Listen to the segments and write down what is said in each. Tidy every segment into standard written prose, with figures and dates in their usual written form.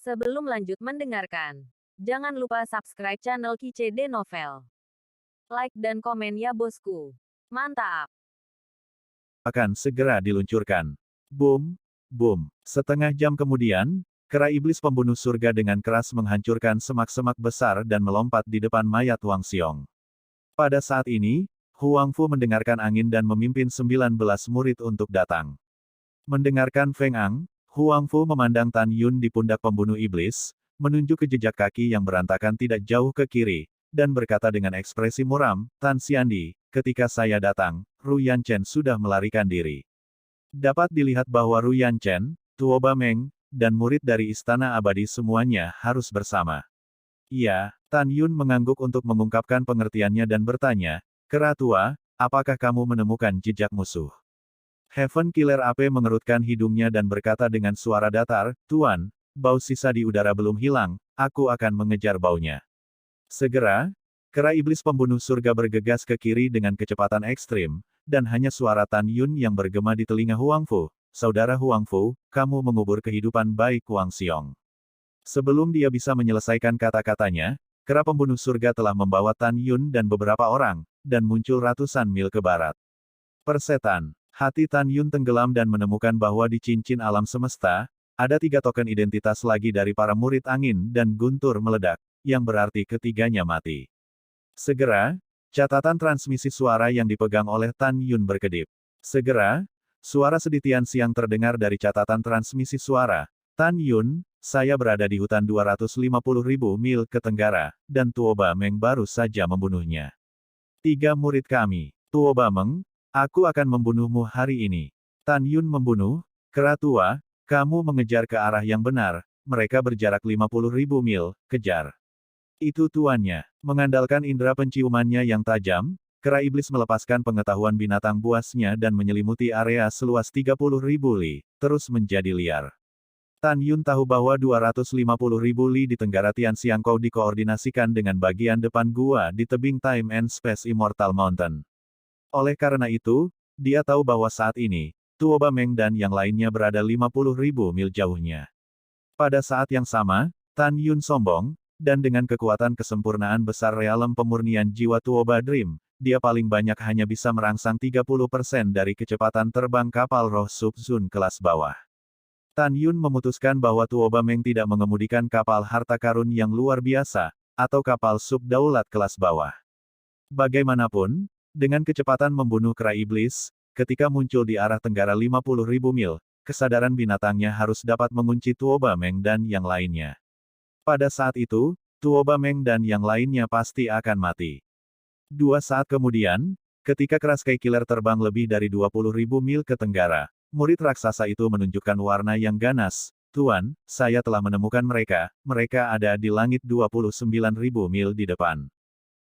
Sebelum lanjut mendengarkan, jangan lupa subscribe channel KCD Novel. Like dan komen ya bosku. Mantap! Akan segera diluncurkan. Boom, boom. Setengah jam kemudian, kera iblis pembunuh surga dengan keras menghancurkan semak-semak besar dan melompat di depan mayat Wang Xiong. Pada saat ini, Huang Fu mendengarkan angin dan memimpin 19 murid untuk datang. Mendengarkan Feng Ang, Huang Fu memandang Tan Yun di pundak pembunuh iblis, menunjuk ke jejak kaki yang berantakan tidak jauh ke kiri, dan berkata dengan ekspresi muram, "Tan Xiandi, ketika saya datang, Ru Yanchen sudah melarikan diri." Dapat dilihat bahwa Ru Yanchen, Tuo Bameng, dan murid dari Istana Abadi semuanya harus bersama. Iya, Tan Yun mengangguk untuk mengungkapkan pengertiannya dan bertanya, "Kera tua, apakah kamu menemukan jejak musuh?" Heaven Killer AP mengerutkan hidungnya dan berkata dengan suara datar, "Tuan, bau sisa di udara belum hilang, aku akan mengejar baunya." Segera, kera iblis pembunuh surga bergegas ke kiri dengan kecepatan ekstrim, dan hanya suara Tan Yun yang bergema di telinga Huang Fu, "Saudara Huang Fu, kamu mengubur kehidupan baik Wang Xiong." Sebelum dia bisa menyelesaikan kata-katanya, kera pembunuh surga telah membawa Tan Yun dan beberapa orang, dan muncul ratusan mil ke barat. Persetan. Hati Tan Yun tenggelam dan menemukan bahwa di cincin alam semesta, ada 3 token identitas lagi dari para murid angin dan guntur meledak, yang berarti ketiganya mati. Segera, catatan transmisi suara yang dipegang oleh Tan Yun berkedip. Segera, suara seditian siang terdengar dari catatan transmisi suara. "Tan Yun, saya berada di hutan 250.000 mil ke tenggara, dan Tuo Bameng baru saja membunuhnya. 3 murid kami. Tuo Bameng, aku akan membunuhmu hari ini." Tan Yun membunuh, kera tua, kamu mengejar ke arah yang benar, mereka berjarak 50.000 mil, kejar. Itu tuannya. Mengandalkan indera penciumannya yang tajam, kera iblis melepaskan pengetahuan binatang buasnya dan menyelimuti area seluas 30.000 li, terus menjadi liar. Tan Yun tahu bahwa 250.000 li di tenggara Tianxiangkou dikoordinasikan dengan bagian depan gua di tebing Time and Space Immortal Mountain. Oleh karena itu, dia tahu bahwa saat ini, Tuo Bameng dan yang lainnya berada 50.000 mil jauhnya. Pada saat yang sama, Tan Yun sombong, dan dengan kekuatan kesempurnaan besar realem pemurnian jiwa Tuo Ba Dream, dia paling banyak hanya bisa merangsang 30% dari kecepatan terbang kapal roh Sub-Zun kelas bawah. Tan Yun memutuskan bahwa Tuo Bameng tidak mengemudikan kapal harta karun yang luar biasa, atau kapal sub-daulat kelas bawah. Bagaimanapun, dengan kecepatan membunuh kera iblis, ketika muncul di arah tenggara 50.000 mil, kesadaran binatangnya harus dapat mengunci Tuo Bameng dan yang lainnya. Pada saat itu, Tuo Bameng dan yang lainnya pasti akan mati. 2 saat kemudian, ketika kera Sky Killer terbang lebih dari 20.000 mil ke tenggara, murid raksasa itu menunjukkan warna yang ganas, "Tuan, saya telah menemukan mereka, mereka ada di langit 29.000 mil di depan."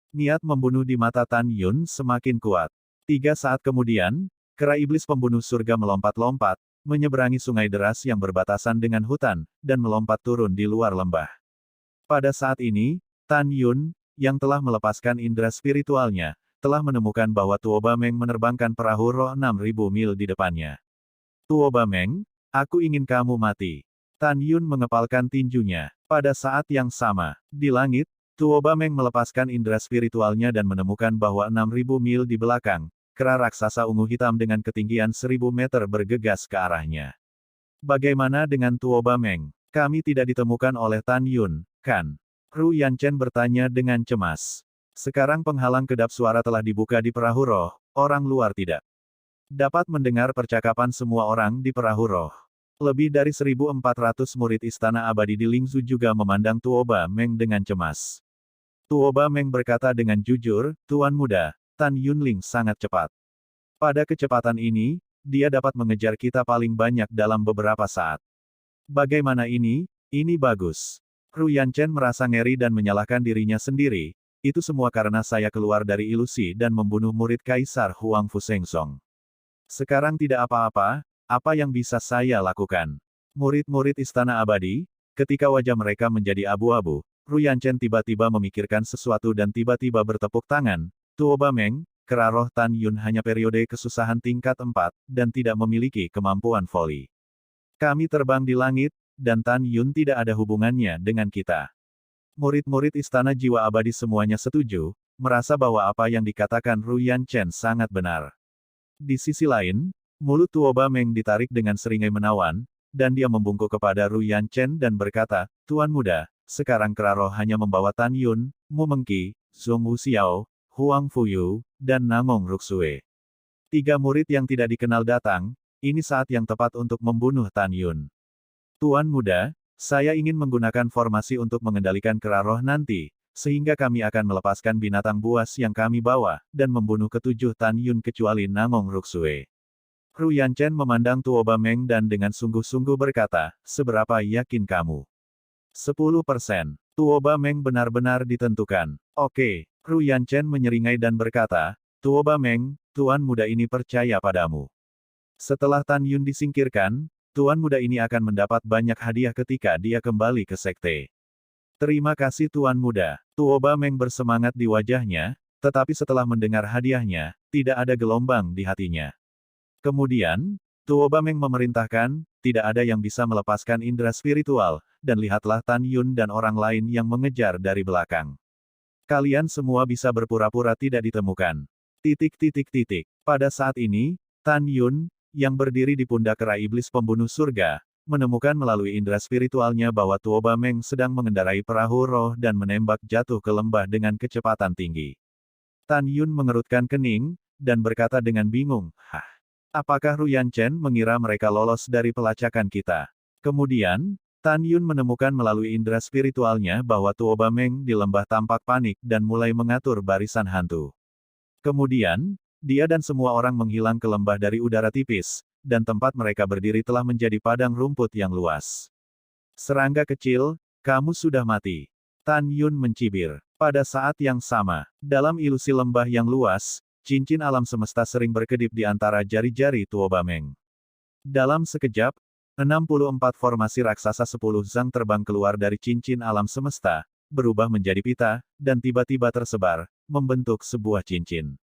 Niat membunuh di mata Tan Yun semakin kuat. 3 saat kemudian, kera iblis pembunuh surga melompat-lompat, menyeberangi sungai deras yang berbatasan dengan hutan, dan melompat turun di luar lembah. Pada saat ini, Tan Yun, yang telah melepaskan indera spiritualnya, telah menemukan bahwa Tuo Bameng menerbangkan perahu roh 6.000 mil di depannya. "Tuo Bameng, aku ingin kamu mati." Tan Yun mengepalkan tinjunya. Pada saat yang sama, di langit, Tuo Bameng melepaskan indera spiritualnya dan menemukan bahwa 6.000 mil di belakang, kera raksasa ungu hitam dengan ketinggian 1.000 meter bergegas ke arahnya. "Bagaimana dengan Tuo Bameng? Kami tidak ditemukan oleh Tan Yun, kan?" Ru Yanchen bertanya dengan cemas. Sekarang penghalang kedap suara telah dibuka di perahu roh, orang luar tidak dapat mendengar percakapan semua orang di perahu roh. Lebih dari 1.400 murid Istana Abadi di Lingzu juga memandang Tuo Bameng dengan cemas. Tuo Bameng berkata dengan jujur, "Tuan muda, Tan Yunling sangat cepat. Pada kecepatan ini, dia dapat mengejar kita paling banyak dalam beberapa saat." "Bagaimana ini? Ini bagus." Ru Yanchen merasa ngeri dan menyalahkan dirinya sendiri. "Itu semua karena saya keluar dari ilusi dan membunuh murid Kaisar Huang Fu Sengsong. Sekarang tidak apa-apa, apa yang bisa saya lakukan?" Murid-murid Istana Abadi, ketika wajah mereka menjadi abu-abu, Ru Yanchen tiba-tiba memikirkan sesuatu dan tiba-tiba bertepuk tangan. "Tuo Bameng, kera roh Tan Yun hanya periode kesusahan tingkat 4, dan tidak memiliki kemampuan voli. Kami terbang di langit, dan Tan Yun tidak ada hubungannya dengan kita. Murid-murid Istana Jiwa Abadi semuanya setuju, merasa bahwa apa yang dikatakan Ru Yanchen sangat benar. Di sisi lain, mulut Tuoba Meng ditarik dengan seringai menawan, dan dia membungkuk kepada Ru Yanchen dan berkata, Tuan Muda, sekarang Kera Roh hanya membawa Tan Yun, Mu Mengqi, Zhong Wuxiao, Huang Fuyu, dan Namong Ruxue. 3 murid yang tidak dikenal datang, ini saat yang tepat untuk membunuh Tan Yun. Tuan Muda, saya ingin menggunakan formasi untuk mengendalikan Kera Roh nanti, sehingga kami akan melepaskan binatang buas yang kami bawa, dan membunuh ke-7 Tan Yun kecuali Namong Ruxue. Ru Yanchen memandang Tuoba Meng dan dengan sungguh-sungguh berkata, seberapa yakin kamu? 10%. Tuoba Meng benar-benar ditentukan. Oke, Ru Yanchen menyeringai dan berkata, Tuoba Meng, Tuan Muda ini percaya padamu. Setelah Tan Yun disingkirkan, Tuan Muda ini akan mendapat banyak hadiah ketika dia kembali ke sekte. Terima kasih Tuan Muda. Tuoba Meng bersemangat di wajahnya, tetapi setelah mendengar hadiahnya, tidak ada gelombang di hatinya. Kemudian, Tuoba Meng memerintahkan, tidak ada yang bisa melepaskan indera spiritual, dan lihatlah Tan Yun dan orang lain yang mengejar dari belakang. Kalian semua bisa berpura-pura tidak ditemukan. Pada saat ini, Tan Yun, yang berdiri di pundak kera iblis pembunuh surga, menemukan melalui indera spiritualnya bahwa Tuoba Meng sedang mengendarai perahu roh dan menembak jatuh ke lembah dengan kecepatan tinggi. Tan Yun mengerutkan kening, dan berkata dengan bingung, apakah Ru Yanchen mengira mereka lolos dari pelacakan kita? Kemudian, Tan Yun menemukan melalui indera spiritualnya bahwa Tuoba Meng di lembah tampak panik dan mulai mengatur barisan hantu. Kemudian, dia dan semua orang menghilang ke lembah dari udara tipis, dan tempat mereka berdiri telah menjadi padang rumput yang luas. Serangga kecil, kamu sudah mati. Tan Yun mencibir. Pada saat yang sama, dalam ilusi lembah yang luas, cincin alam semesta sering berkedip di antara jari-jari Tuoba Meng. Dalam sekejap, 64 formasi raksasa 10 zang terbang keluar dari cincin alam semesta, berubah menjadi pita, dan tiba-tiba tersebar, membentuk sebuah cincin.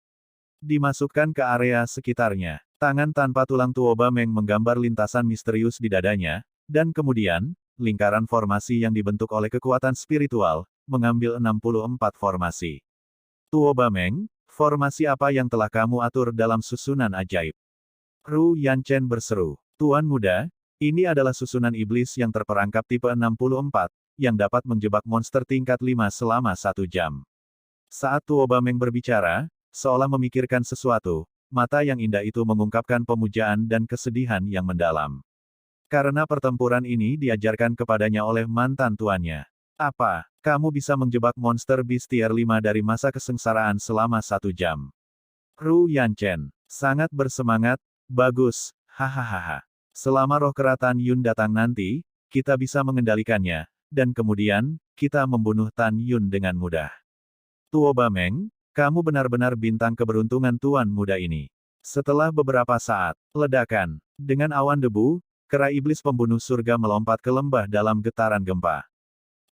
Dimasukkan ke area sekitarnya. Tangan tanpa tulang Tuoba Meng menggambar lintasan misterius di dadanya, dan kemudian, lingkaran formasi yang dibentuk oleh kekuatan spiritual, mengambil 64 formasi. Tuoba Meng, formasi apa yang telah kamu atur dalam susunan ajaib? Ru Yanchen berseru. Tuan Muda, ini adalah susunan iblis yang terperangkap tipe 64, yang dapat menjebak monster tingkat 5 selama 1 jam. Saat Tuoba Meng berbicara, seolah memikirkan sesuatu, mata yang indah itu mengungkapkan pemujaan dan kesedihan yang mendalam. Karena pertempuran ini diajarkan kepadanya oleh mantan tuannya. Apa, kamu bisa menjebak monster beast tier 5 dari masa kesengsaraan selama 1 jam? Ru Yanchen, sangat bersemangat, bagus, hahaha. Selama roh kera Tan Yun datang nanti, kita bisa mengendalikannya, dan kemudian, kita membunuh Tan Yun dengan mudah. Tuoba Meng, kamu benar-benar bintang keberuntungan Tuan Muda ini. Setelah beberapa saat, ledakan. Dengan awan debu, kera iblis pembunuh surga melompat ke lembah dalam getaran gempa.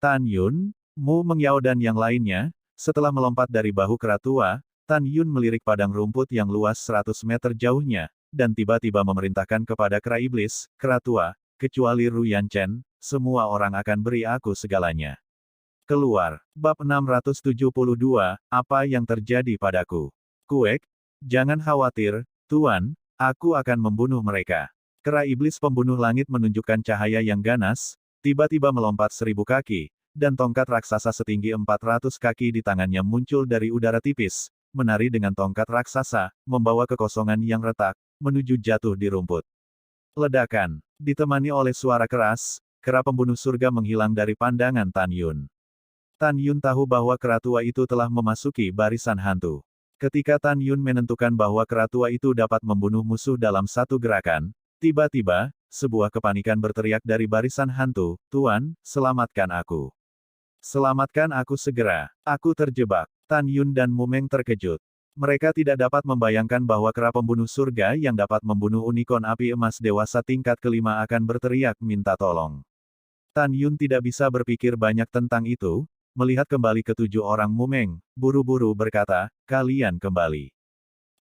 Tan Yun, Mu Mengyao dan yang lainnya, setelah melompat dari bahu kera tua, Tan Yun melirik padang rumput yang luas 100 meter jauhnya, dan tiba-tiba memerintahkan kepada kera iblis, kera tua, kecuali Ru Yanchen, semua orang akan beri aku segalanya. Keluar. Bab 672, apa yang terjadi padaku? Kuek, jangan khawatir, Tuan, aku akan membunuh mereka. Kera iblis pembunuh langit menunjukkan cahaya yang ganas, tiba-tiba melompat 1000 kaki, dan tongkat raksasa setinggi 400 kaki di tangannya muncul dari udara tipis, menari dengan tongkat raksasa, membawa kekosongan yang retak, menuju jatuh di rumput. Ledakan. Ditemani oleh suara keras, kera pembunuh surga menghilang dari pandangan Tan Yun. Tan Yun tahu bahwa kera tua itu telah memasuki barisan hantu. Ketika Tan Yun menentukan bahwa kera tua itu dapat membunuh musuh dalam satu gerakan, tiba-tiba, sebuah kepanikan berteriak dari barisan hantu, Tuan, selamatkan aku. Selamatkan aku segera. Aku terjebak. Tan Yun dan Mu Meng terkejut. Mereka tidak dapat membayangkan bahwa kera pembunuh surga yang dapat membunuh unicorn api emas dewasa tingkat kelima akan berteriak minta tolong. Tan Yun tidak bisa berpikir banyak tentang itu. Melihat kembali ke 7 orang Mu Meng, buru-buru berkata, kalian kembali.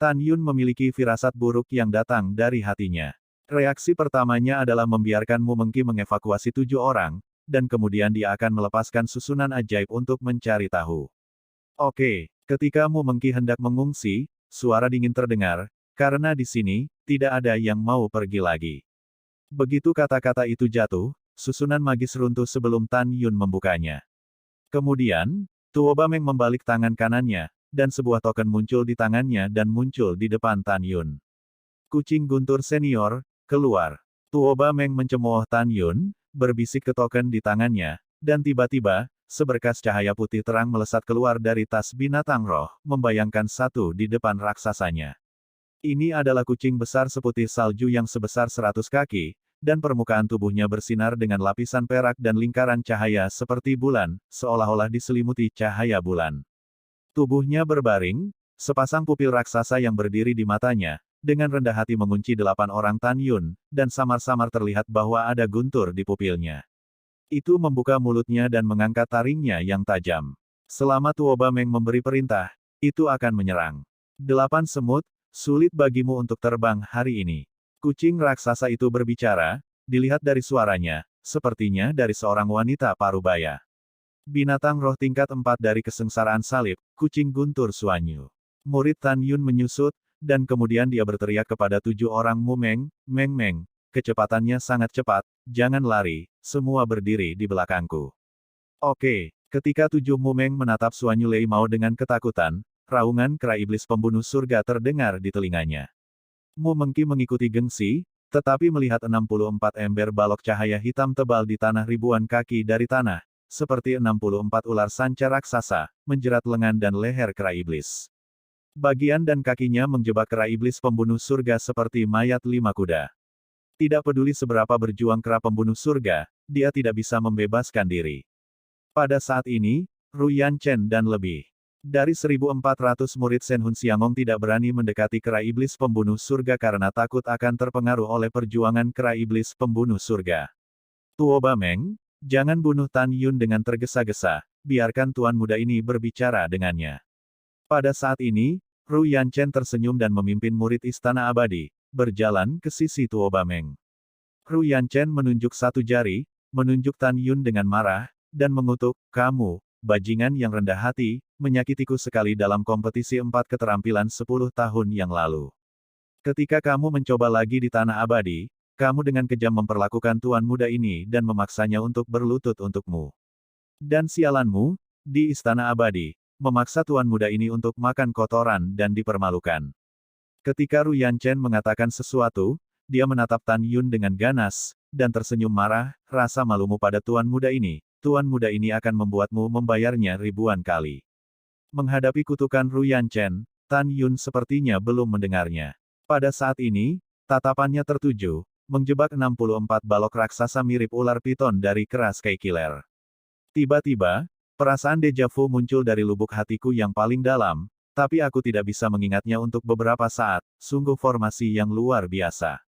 Tan Yun memiliki firasat buruk yang datang dari hatinya. Reaksi pertamanya adalah membiarkan Mu Mengki mengevakuasi 7 orang, dan kemudian dia akan melepaskan susunan ajaib untuk mencari tahu. Oke, ketika Mu Mengki hendak mengungsi, suara dingin terdengar, karena di sini, tidak ada yang mau pergi lagi. Begitu kata-kata itu jatuh, susunan magis runtuh sebelum Tan Yun membukanya. Kemudian, Tuo Bameng membalik tangan kanannya, dan sebuah token muncul di tangannya dan muncul di depan Tan Yun. Kucing guntur senior, keluar. Tuo Bameng mencemooh Tan Yun, berbisik ke token di tangannya, dan tiba-tiba, seberkas cahaya putih terang melesat keluar dari tas binatang roh, membayangkan satu di depan raksasanya. Ini adalah kucing besar seputih salju yang sebesar 100 kaki, dan permukaan tubuhnya bersinar dengan lapisan perak dan lingkaran cahaya seperti bulan, seolah-olah diselimuti cahaya bulan. Tubuhnya berbaring, sepasang pupil raksasa yang berdiri di matanya, dengan rendah hati mengunci 8 orang Tan Yun, dan samar-samar terlihat bahwa ada guntur di pupilnya. Itu membuka mulutnya dan mengangkat taringnya yang tajam. Selama Tuo Bameng memberi perintah, itu akan menyerang. 8 semut, sulit bagimu untuk terbang hari ini. Kucing raksasa itu berbicara, dilihat dari suaranya, sepertinya dari seorang wanita parubaya. Binatang roh tingkat 4 dari kesengsaraan salib, kucing guntur Suanyu. Murid Tan Yun menyusut, dan kemudian dia berteriak kepada 7 orang Mu Meng, Meng Meng, kecepatannya sangat cepat, jangan lari, semua berdiri di belakangku. Oke, ketika 7 Mu Meng menatap Suanyu Lei Mao dengan ketakutan, raungan kera iblis pembunuh surga terdengar di telinganya. Mu Mengki mengikuti gengsi, tetapi melihat 64 ember balok cahaya hitam tebal di tanah ribuan kaki dari tanah, seperti 64 ular sanca raksasa, menjerat lengan dan leher kera iblis. Bagian dan kakinya menjebak kera iblis pembunuh surga seperti mayat 5 kuda. Tidak peduli seberapa berjuang kera pembunuh surga, dia tidak bisa membebaskan diri. Pada saat ini, Ruyan Chen dan lebih dari 1.400 murid Shen Hun Xiangong tidak berani mendekati kera iblis pembunuh surga karena takut akan terpengaruh oleh perjuangan kera iblis pembunuh surga. Tuo Bameng, jangan bunuh Tan Yun dengan tergesa-gesa, biarkan tuan muda ini berbicara dengannya. Pada saat ini, Ruyan Chen tersenyum dan memimpin murid Istana Abadi, berjalan ke sisi Tuo Bameng. Ruyan Chen menunjuk satu jari, menunjuk Tan Yun dengan marah, dan mengutuk, kamu, bajingan yang rendah hati, menyakitiku sekali dalam kompetisi 4 keterampilan 10 tahun yang lalu. Ketika kamu mencoba lagi di Tanah Abadi, kamu dengan kejam memperlakukan tuan muda ini dan memaksanya untuk berlutut untukmu. Dan sialanmu, di Istana Abadi, memaksa tuan muda ini untuk makan kotoran dan dipermalukan. Ketika Ruyan Chen mengatakan sesuatu, dia menatap Tan Yun dengan ganas, dan tersenyum marah, rasa malumu pada tuan muda ini akan membuatmu membayarnya ribuan kali. Menghadapi kutukan Ruyan Chen, Tan Yun sepertinya belum mendengarnya. Pada saat ini, tatapannya tertuju, menjebak 64 balok raksasa mirip ular piton dari keras Sky Killer. Tiba-tiba, perasaan deja vu muncul dari lubuk hatiku yang paling dalam, tapi aku tidak bisa mengingatnya untuk beberapa saat, sungguh formasi yang luar biasa.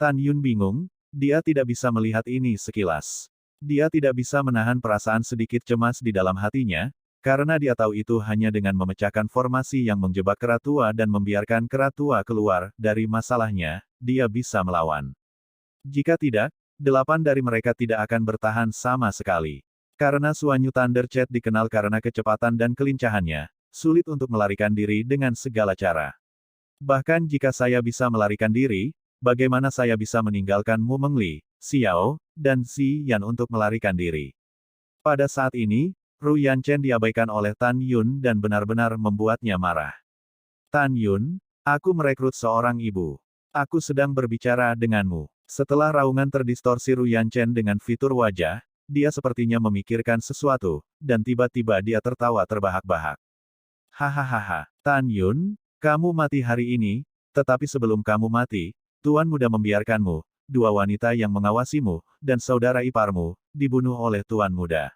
Tan Yun bingung, dia tidak bisa melihat ini sekilas. Dia tidak bisa menahan perasaan sedikit cemas di dalam hatinya, karena dia tahu itu hanya dengan memecahkan formasi yang menjebak kera tua dan membiarkan kera tua keluar dari masalahnya, dia bisa melawan. Jika tidak, 8 dari mereka tidak akan bertahan sama sekali. Karena Suanyu Thunder Chat dikenal karena kecepatan dan kelincahannya, sulit untuk melarikan diri dengan segala cara. Bahkan jika saya bisa melarikan diri, bagaimana saya bisa meninggalkan Mu Mengli, Xiao, dan Xi Yan untuk melarikan diri? Pada saat ini, Ruyan Chen diabaikan oleh Tan Yun dan benar-benar membuatnya marah. Tan Yun, aku merekrut seorang ibu. Aku sedang berbicara denganmu. Setelah raungan terdistorsi Ruyan Chen dengan fitur wajah, dia sepertinya memikirkan sesuatu, dan tiba-tiba dia tertawa terbahak-bahak. Hahaha, Tan Yun, kamu mati hari ini, tetapi sebelum kamu mati, Tuan Muda membiarkanmu, 2 wanita yang mengawasimu, dan saudara iparmu, dibunuh oleh Tuan Muda.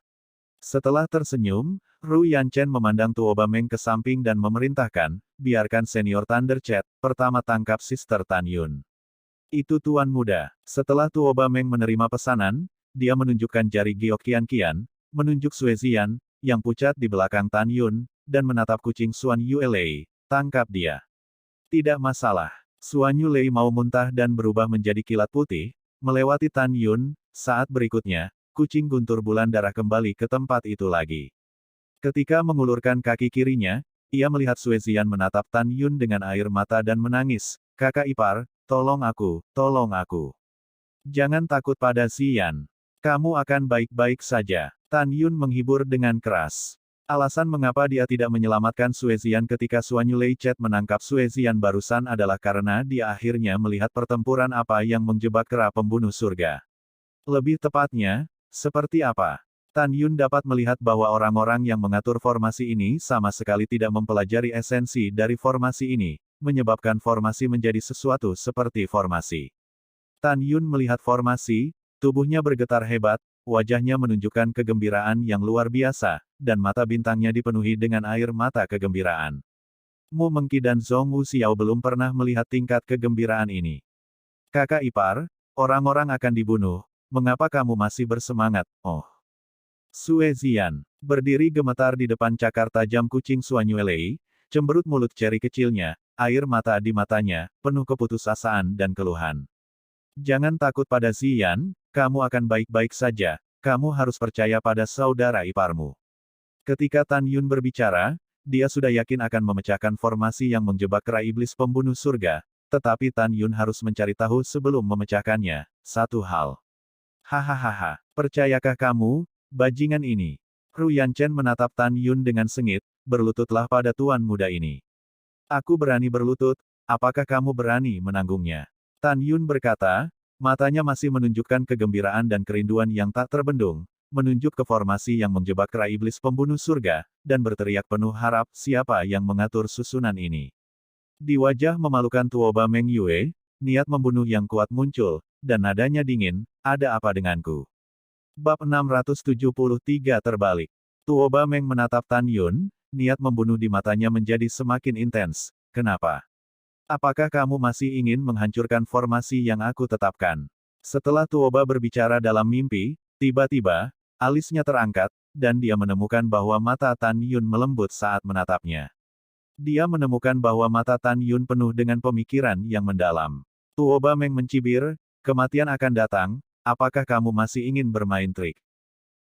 Setelah tersenyum, Ruyan Chen memandang Tuo Bameng ke samping dan memerintahkan, biarkan Senior Thunder Chat pertama tangkap Sister Tan Yun. Itu Tuan Muda. Setelah Tuo Bameng menerima pesanan, dia menunjukkan jari giok Qian, menunjuk Sui Ziyan, yang pucat di belakang Tan Yun, dan menatap kucing Suan Yuelei, tangkap dia. Tidak masalah. Suanyu Lei mau muntah dan berubah menjadi kilat putih, melewati Tan Yun. Saat berikutnya, kucing guntur bulan darah kembali ke tempat itu lagi. Ketika mengulurkan kaki kirinya, ia melihat Sue Zian menatap Tan Yun dengan air mata dan menangis. Kakak ipar, tolong aku, tolong aku. Jangan takut pada Zian. Kamu akan baik-baik saja. Tan Yun menghibur dengan keras. Alasan mengapa dia tidak menyelamatkan Sue Zian ketika Suanyu Lei Chet menangkap Sue Zian barusan adalah karena dia akhirnya melihat pertempuran apa yang menjebak kera pembunuh surga. Lebih tepatnya, seperti apa? Tan Yun dapat melihat bahwa orang-orang yang mengatur formasi ini sama sekali tidak mempelajari esensi dari formasi ini, menyebabkan formasi menjadi sesuatu seperti formasi. Tan Yun melihat formasi, tubuhnya bergetar hebat, wajahnya menunjukkan kegembiraan yang luar biasa, dan mata bintangnya dipenuhi dengan air mata kegembiraan. Mu Mengqi dan Zhong Wuxiao belum pernah melihat tingkat kegembiraan ini. Kakak ipar, orang-orang akan dibunuh, mengapa kamu masih bersemangat, oh? Sue Zian, berdiri gemetar di depan cakar tajam kucing Suanyu Lei, cemberut mulut ceri kecilnya, air mata di matanya, penuh keputusasaan dan keluhan. Jangan takut pada Zian, kamu akan baik-baik saja, kamu harus percaya pada saudara iparmu. Ketika Tan Yun berbicara, dia sudah yakin akan memecahkan formasi yang menjebak kera iblis pembunuh surga, tetapi Tan Yun harus mencari tahu sebelum memecahkannya, satu hal. Hahaha, percayakah kamu, bajingan ini? Ru Yanchen menatap Tan Yun dengan sengit, berlututlah pada tuan muda ini. Aku berani berlutut, apakah kamu berani menanggungnya? Tan Yun berkata, matanya masih menunjukkan kegembiraan dan kerinduan yang tak terbendung, menunjuk ke formasi yang menjebak kera iblis pembunuh surga, dan berteriak penuh harap siapa yang mengatur susunan ini. Di wajah memalukan Tuoba Meng Yue, niat membunuh yang kuat muncul, dan nadanya dingin, ada apa denganku? Bab 673 terbalik. Tuoba Meng menatap Tan Yun, niat membunuh di matanya menjadi semakin intens. Kenapa? Apakah kamu masih ingin menghancurkan formasi yang aku tetapkan? Setelah Tuoba berbicara dalam mimpi, tiba-tiba, alisnya terangkat, dan dia menemukan bahwa mata Tan Yun melembut saat menatapnya. Dia menemukan bahwa mata Tan Yun penuh dengan pemikiran yang mendalam. Tuoba Meng mencibir, kematian akan datang, apakah kamu masih ingin bermain trik?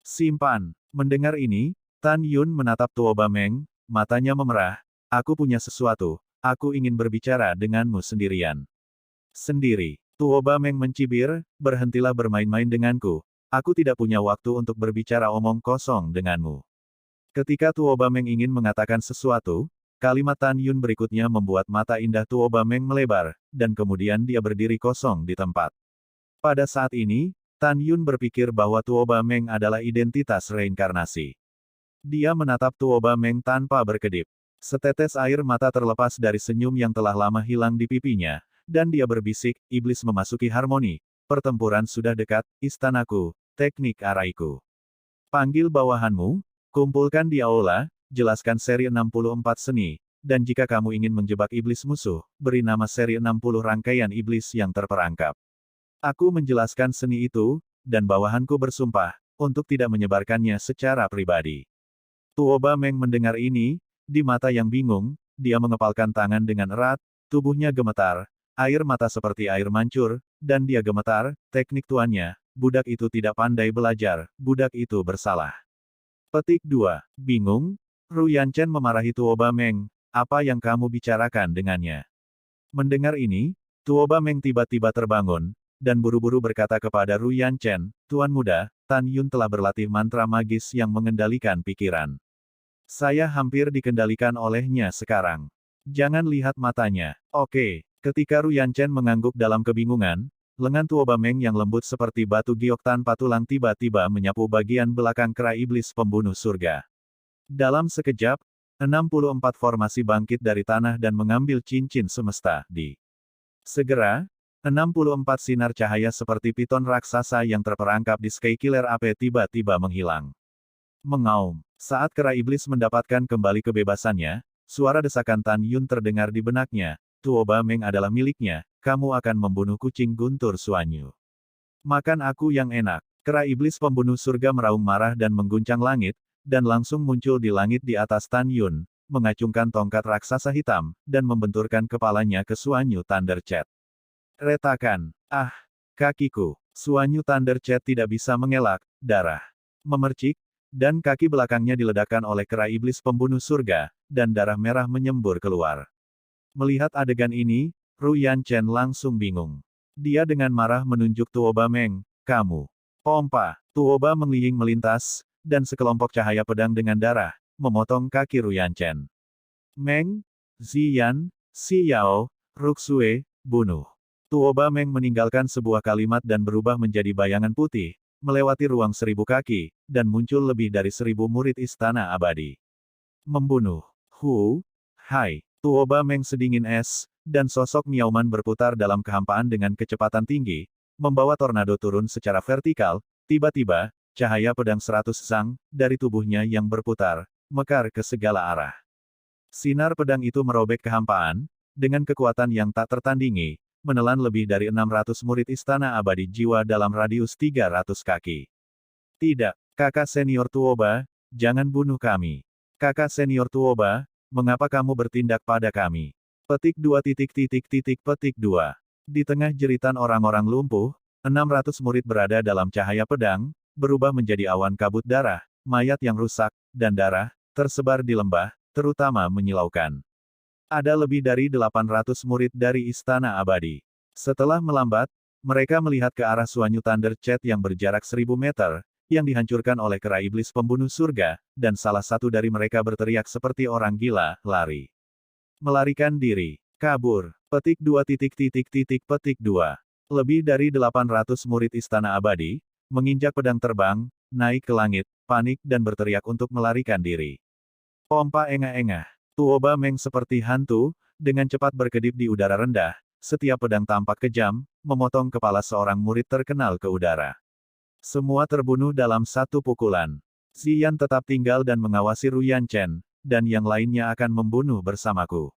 Simpan. Mendengar ini, Tan Yun menatap Tuoba Meng, matanya memerah, aku punya sesuatu. Aku ingin berbicara denganmu sendirian. Sendiri. Tuoba Meng mencibir, berhentilah bermain-main denganku. Aku tidak punya waktu untuk berbicara omong kosong denganmu. Ketika Tuoba Meng ingin mengatakan sesuatu, kalimat Tan Yun berikutnya membuat mata indah Tuoba Meng melebar, dan kemudian dia berdiri kosong di tempat. Pada saat ini, Tan Yun berpikir bahwa Tuoba Meng adalah identitas reinkarnasi. Dia menatap Tuoba Meng tanpa berkedip. Setetes air mata terlepas dari senyum yang telah lama hilang di pipinya, dan dia berbisik, iblis memasuki harmoni, pertempuran sudah dekat, istanaku, teknik araiku. Panggil bawahanmu, kumpulkan di aula, jelaskan seri 64 seni, dan jika kamu ingin menjebak iblis musuh, beri nama seri 60 rangkaian iblis yang terperangkap. Aku menjelaskan seni itu, dan bawahanku bersumpah, untuk tidak menyebarkannya secara pribadi. Tuoba Meng mendengar ini, di mata yang bingung, dia mengepalkan tangan dengan erat, tubuhnya gemetar, air mata seperti air mancur, dan dia gemetar, teknik tuannya, budak itu tidak pandai belajar, budak itu bersalah. Petik 2. Bingung? Ru Yanchen memarahi Tuoba Meng, apa yang kamu bicarakan dengannya? Mendengar ini, Tuoba Meng tiba-tiba terbangun, dan buru-buru berkata kepada Ru Yanchen, Tuan muda, Tan Yun telah berlatih mantra magis yang mengendalikan pikiran. Saya hampir dikendalikan olehnya sekarang. Jangan lihat matanya. Oke. Ketika Ru Yanchen mengangguk dalam kebingungan, lengan Tuoba Meng yang lembut seperti batu giok tanpa tulang tiba-tiba menyapu bagian belakang kera iblis pembunuh surga. Dalam sekejap, 64 formasi bangkit dari tanah dan mengambil cincin semesta. Segera, 64 sinar cahaya seperti piton raksasa yang terperangkap di Sky Killer Ape tiba-tiba menghilang. Mengaum. Saat kera iblis mendapatkan kembali kebebasannya, suara desakan Tan Yun terdengar di benaknya, Tuoba Meng adalah miliknya, kamu akan membunuh kucing guntur Suanyu. Makan aku yang enak. Kera iblis pembunuh surga meraung marah dan mengguncang langit, dan langsung muncul di langit di atas Tan Yun, mengacungkan tongkat raksasa hitam, dan membenturkan kepalanya ke Suanyu Thunder Chat. Retakan. Ah! Kakiku. Suanyu Thunder Chat tidak bisa mengelak, darah memercik, dan kaki belakangnya diledakkan oleh kera iblis pembunuh surga, dan darah merah menyembur keluar. Melihat adegan ini, Ru Yanchen langsung bingung. Dia dengan marah menunjuk Tuoba Meng, kamu. Pompa. Tuoba menglihing melintas, dan sekelompok cahaya pedang dengan darah, memotong kaki Ru Yanchen. Meng, Ziyan, Si Yao, Ruxue, bunuh. Tuoba Meng meninggalkan sebuah kalimat dan berubah menjadi bayangan putih, melewati ruang 1000 kaki, dan muncul lebih dari 1000 murid istana abadi. Membunuh. Hai. Tuoba Meng sedingin es, dan sosok Miaoman berputar dalam kehampaan dengan kecepatan tinggi, membawa tornado turun secara vertikal, tiba-tiba, cahaya pedang 100 sang, dari tubuhnya yang berputar, mekar ke segala arah. Sinar pedang itu merobek kehampaan, dengan kekuatan yang tak tertandingi, menelan lebih dari 600 murid istana abadi jiwa dalam radius 300 kaki. Tidak, kakak senior Tuoba, jangan bunuh kami. Kakak senior Tuoba, mengapa kamu bertindak pada kami? Petik 2. Petik 2. Di tengah jeritan orang-orang lumpuh, 600 murid berada dalam cahaya pedang, berubah menjadi awan kabut darah, mayat yang rusak, dan darah, tersebar di lembah, terutama menyilaukan. Ada lebih dari 800 murid dari Istana Abadi. Setelah melambat, mereka melihat ke arah Suanyu Thunder Chat yang berjarak 1000 meter, yang dihancurkan oleh kera iblis pembunuh surga, dan salah satu dari mereka berteriak seperti orang gila, lari. Melarikan diri. Kabur. Petik 2. Petik 2. Lebih dari 800 murid Istana Abadi, menginjak pedang terbang, naik ke langit, panik dan berteriak untuk melarikan diri. Pompa engah-engah. Tuoba Meng seperti hantu, dengan cepat berkedip di udara rendah, setiap pedang tampak kejam, memotong kepala seorang murid terkenal ke udara. Semua terbunuh dalam satu pukulan. Ziyan tetap tinggal dan mengawasi Ru Yanchen, dan yang lainnya akan membunuh bersamaku.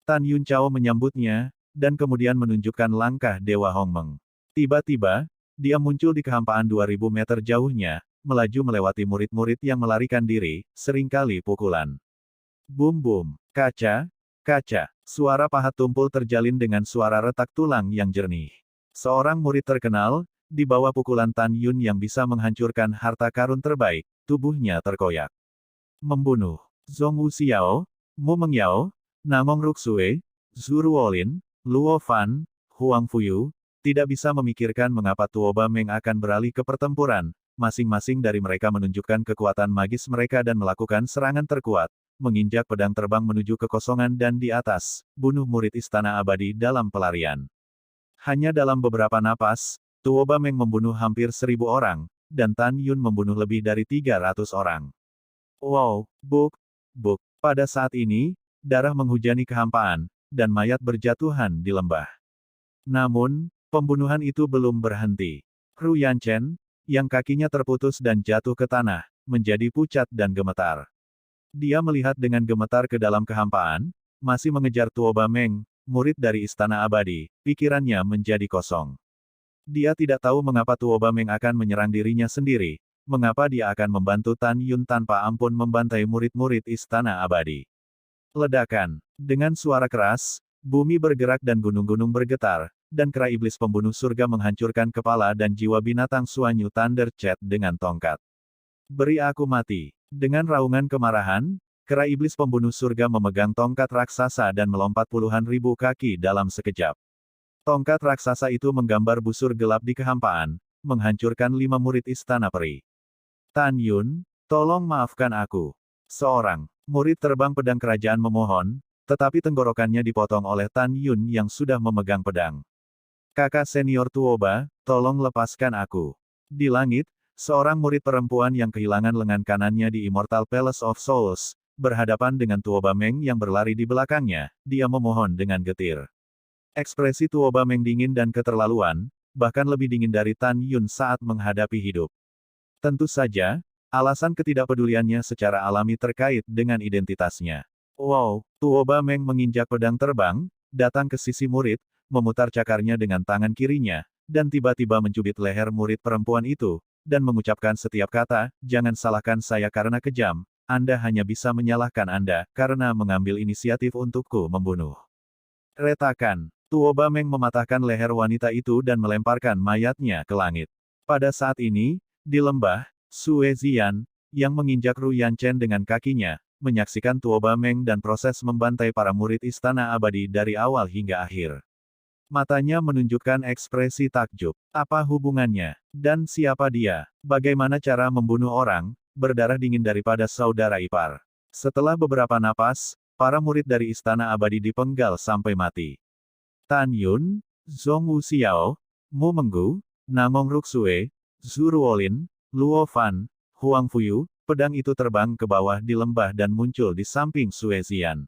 Tan Yun Chao menyambutnya, dan kemudian menunjukkan langkah Dewa Hongmeng. Tiba-tiba, dia muncul di kehampaan 2000 meter jauhnya, melaju melewati murid-murid yang melarikan diri, seringkali pukulan. Bum-bum. Kaca. Suara pahat tumpul terjalin dengan suara retak tulang yang jernih. Seorang murid terkenal, di bawah pukulan Tan Yun yang bisa menghancurkan harta karun terbaik, tubuhnya terkoyak. Membunuh. Zhong Wuxiao, Mu Mengyao, Namong Ruxue, Zhu Ruolin, Luo Fan, Huang Fuyu, tidak bisa memikirkan mengapa Tuoba Meng akan beralih ke pertempuran. Masing-masing dari mereka menunjukkan kekuatan magis mereka dan melakukan serangan terkuat, menginjak pedang terbang menuju kekosongan dan di atas, bunuh murid Istana Abadi dalam pelarian. Hanya dalam beberapa napas, Tuoba Meng membunuh hampir 1000 orang, dan Tan Yun membunuh lebih dari 300 orang. Wow, buk. Pada saat ini, darah menghujani kehampaan, dan mayat berjatuhan di lembah. Namun, pembunuhan itu belum berhenti. Ru Yanchen, yang kakinya terputus dan jatuh ke tanah, menjadi pucat dan gemetar. Dia melihat dengan gemetar ke dalam kehampaan, masih mengejar Tuoba Meng, murid dari Istana Abadi, pikirannya menjadi kosong. Dia tidak tahu mengapa Tuoba Meng akan menyerang dirinya sendiri, mengapa dia akan membantu Tan Yun tanpa ampun membantai murid-murid Istana Abadi. Ledakan. Dengan suara keras, bumi bergerak dan gunung-gunung bergetar, dan kera iblis pembunuh surga menghancurkan kepala dan jiwa binatang Suanyu Thunder Chat dengan tongkat. Beri aku mati. Dengan raungan kemarahan, kera iblis pembunuh surga memegang tongkat raksasa dan melompat puluhan ribu kaki dalam sekejap. Tongkat raksasa itu menggambar busur gelap di kehampaan, menghancurkan 5 murid istana peri. Tan Yun, tolong maafkan aku. Seorang murid terbang pedang kerajaan memohon, tetapi tenggorokannya dipotong oleh Tan Yun yang sudah memegang pedang. Kakak senior Tuoba, tolong lepaskan aku. Di langit, seorang murid perempuan yang kehilangan lengan kanannya di Immortal Palace of Souls, berhadapan dengan Tuoba Meng yang berlari di belakangnya, dia memohon dengan getir. Ekspresi Tuoba Meng dingin dan keterlaluan, bahkan lebih dingin dari Tan Yun saat menghadapi hidup. Tentu saja, alasan ketidakpeduliannya secara alami terkait dengan identitasnya. Wow, Tuoba Meng menginjak pedang terbang, datang ke sisi murid, memutar cakarnya dengan tangan kirinya, dan tiba-tiba mencubit leher murid perempuan itu, dan mengucapkan setiap kata, jangan salahkan saya karena kejam, Anda hanya bisa menyalahkan Anda, karena mengambil inisiatif untukku membunuh. Retakan. Tuoba Meng mematahkan leher wanita itu dan melemparkan mayatnya ke langit. Pada saat ini, di lembah, Sue Zian, yang menginjak Ru Yanchen dengan kakinya, menyaksikan Tuoba Meng dan proses membantai para murid Istana Abadi dari awal hingga akhir. Matanya menunjukkan ekspresi takjub. Apa hubungannya? Dan siapa dia? Bagaimana cara membunuh orang, berdarah dingin daripada saudara ipar? Setelah beberapa napas, para murid dari Istana Abadi dipenggal sampai mati. Tan Yun, Zhong Wuxiao, Mu Menggu, Nangong Ruksue, Zuru Olin, Luo Fan, Huang Fuyu, pedang itu terbang ke bawah di lembah dan muncul di samping Sue Zian.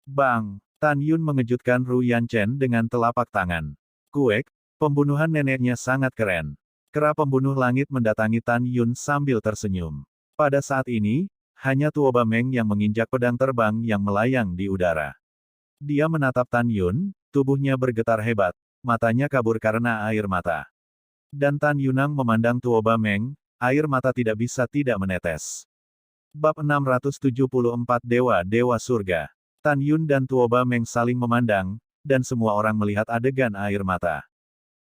Bang! Tan Yun mengejutkan Ru Yanchen dengan telapak tangan. Kuek, pembunuhan neneknya sangat keren. Kera pembunuh langit mendatangi Tan Yun sambil tersenyum. Pada saat ini, hanya Tuoba Meng yang menginjak pedang terbang yang melayang di udara. Dia menatap Tan Yun, tubuhnya bergetar hebat, matanya kabur karena air mata. Dan Tan Yunang memandang Tuoba Meng, air mata tidak bisa tidak menetes. Bab 674 Dewa-Dewa Surga. Tan Yun dan Tuoba Meng saling memandang, dan semua orang melihat adegan air mata.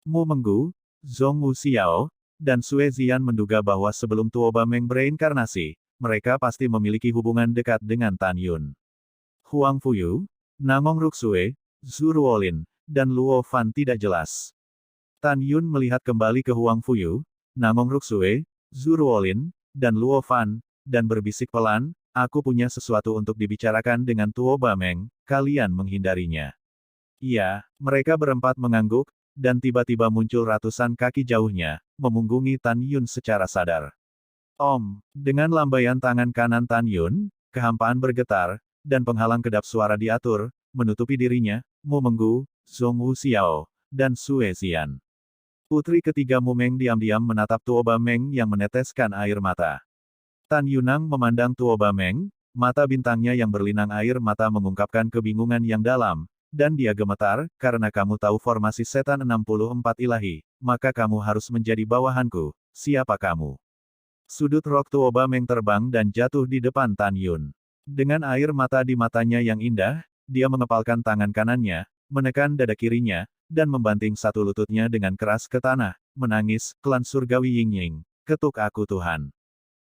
Mu Menggu, Zhong Wuxiao, dan Sue Zian menduga bahwa sebelum Tuoba Meng bereinkarnasi, mereka pasti memiliki hubungan dekat dengan Tan Yun. Huang Fuyu, Nangong Ruksue, Zuru Olin, dan Luo Fan tidak jelas. Tan Yun melihat kembali ke Huang Fuyu, Nangong Ruksue, Zuru Olin, dan Luo Fan, dan berbisik pelan, aku punya sesuatu untuk dibicarakan dengan Tuoba Meng, kalian menghindarinya. Iya, mereka berempat mengangguk, dan tiba-tiba muncul ratusan kaki jauhnya, memunggungi Tan Yun secara sadar. Om, dengan lambaian tangan kanan Tan Yun, kehampaan bergetar, dan penghalang kedap suara diatur, menutupi dirinya, Mu Menggu, Zhong Wuxiao, dan Sue Zian. Putri ketiga Mu Meng diam-diam menatap Tuoba Meng yang meneteskan air mata. Tan Yunang memandang Tuoba Meng, mata bintangnya yang berlinang air mata mengungkapkan kebingungan yang dalam, dan dia gemetar, karena kamu tahu formasi setan 64 ilahi, maka kamu harus menjadi bawahanku, siapa kamu? Sudut rok Tuoba Meng terbang dan jatuh di depan Tan Yun. Dengan air mata di matanya yang indah, dia mengepalkan tangan kanannya, menekan dada kirinya, dan membanting satu lututnya dengan keras ke tanah, menangis, klan surgawi Ying Ying, ketuk aku Tuhan.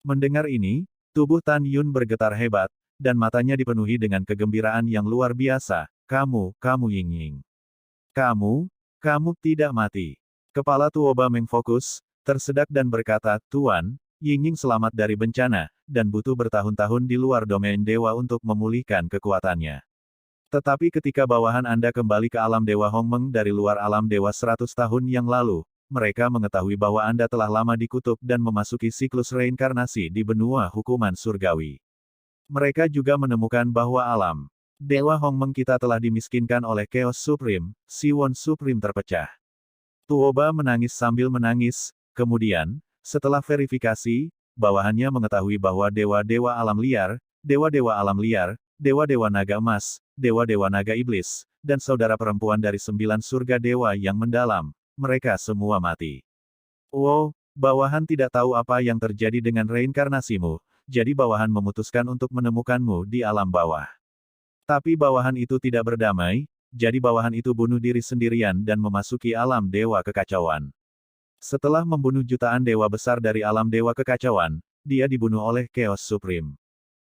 Mendengar ini, tubuh Tan Yun bergetar hebat, dan matanya dipenuhi dengan kegembiraan yang luar biasa. Kamu Ying Ying. Kamu tidak mati. Kepala Tuoba Meng fokus, tersedak dan berkata, Tuan, Ying Ying selamat dari bencana, dan butuh bertahun-tahun di luar domain dewa untuk memulihkan kekuatannya. Tetapi ketika bawahan Anda kembali ke alam Dewa Hongmeng dari luar alam Dewa 100 tahun yang lalu, mereka mengetahui bahwa Anda telah lama dikutuk dan memasuki siklus reinkarnasi di benua hukuman surgawi. Mereka juga menemukan bahwa alam Dewa Hongmeng kita telah dimiskinkan oleh Chaos Supreme, Siwon Supreme terpecah. Tuoba menangis sambil menangis, kemudian, setelah verifikasi, bawahannya mengetahui bahwa dewa-dewa alam liar, dewa-dewa alam liar, dewa-dewa naga emas, dewa-dewa naga iblis, dan saudara perempuan dari 9 surga dewa yang mendalam, mereka semua mati. Wow, bawahan tidak tahu apa yang terjadi dengan reinkarnasimu, jadi bawahan memutuskan untuk menemukanmu di alam bawah. Tapi bawahan itu tidak berdamai, jadi bawahan itu bunuh diri sendirian dan memasuki alam dewa kekacauan. Setelah membunuh jutaan dewa besar dari alam dewa kekacauan, dia dibunuh oleh Chaos Supreme.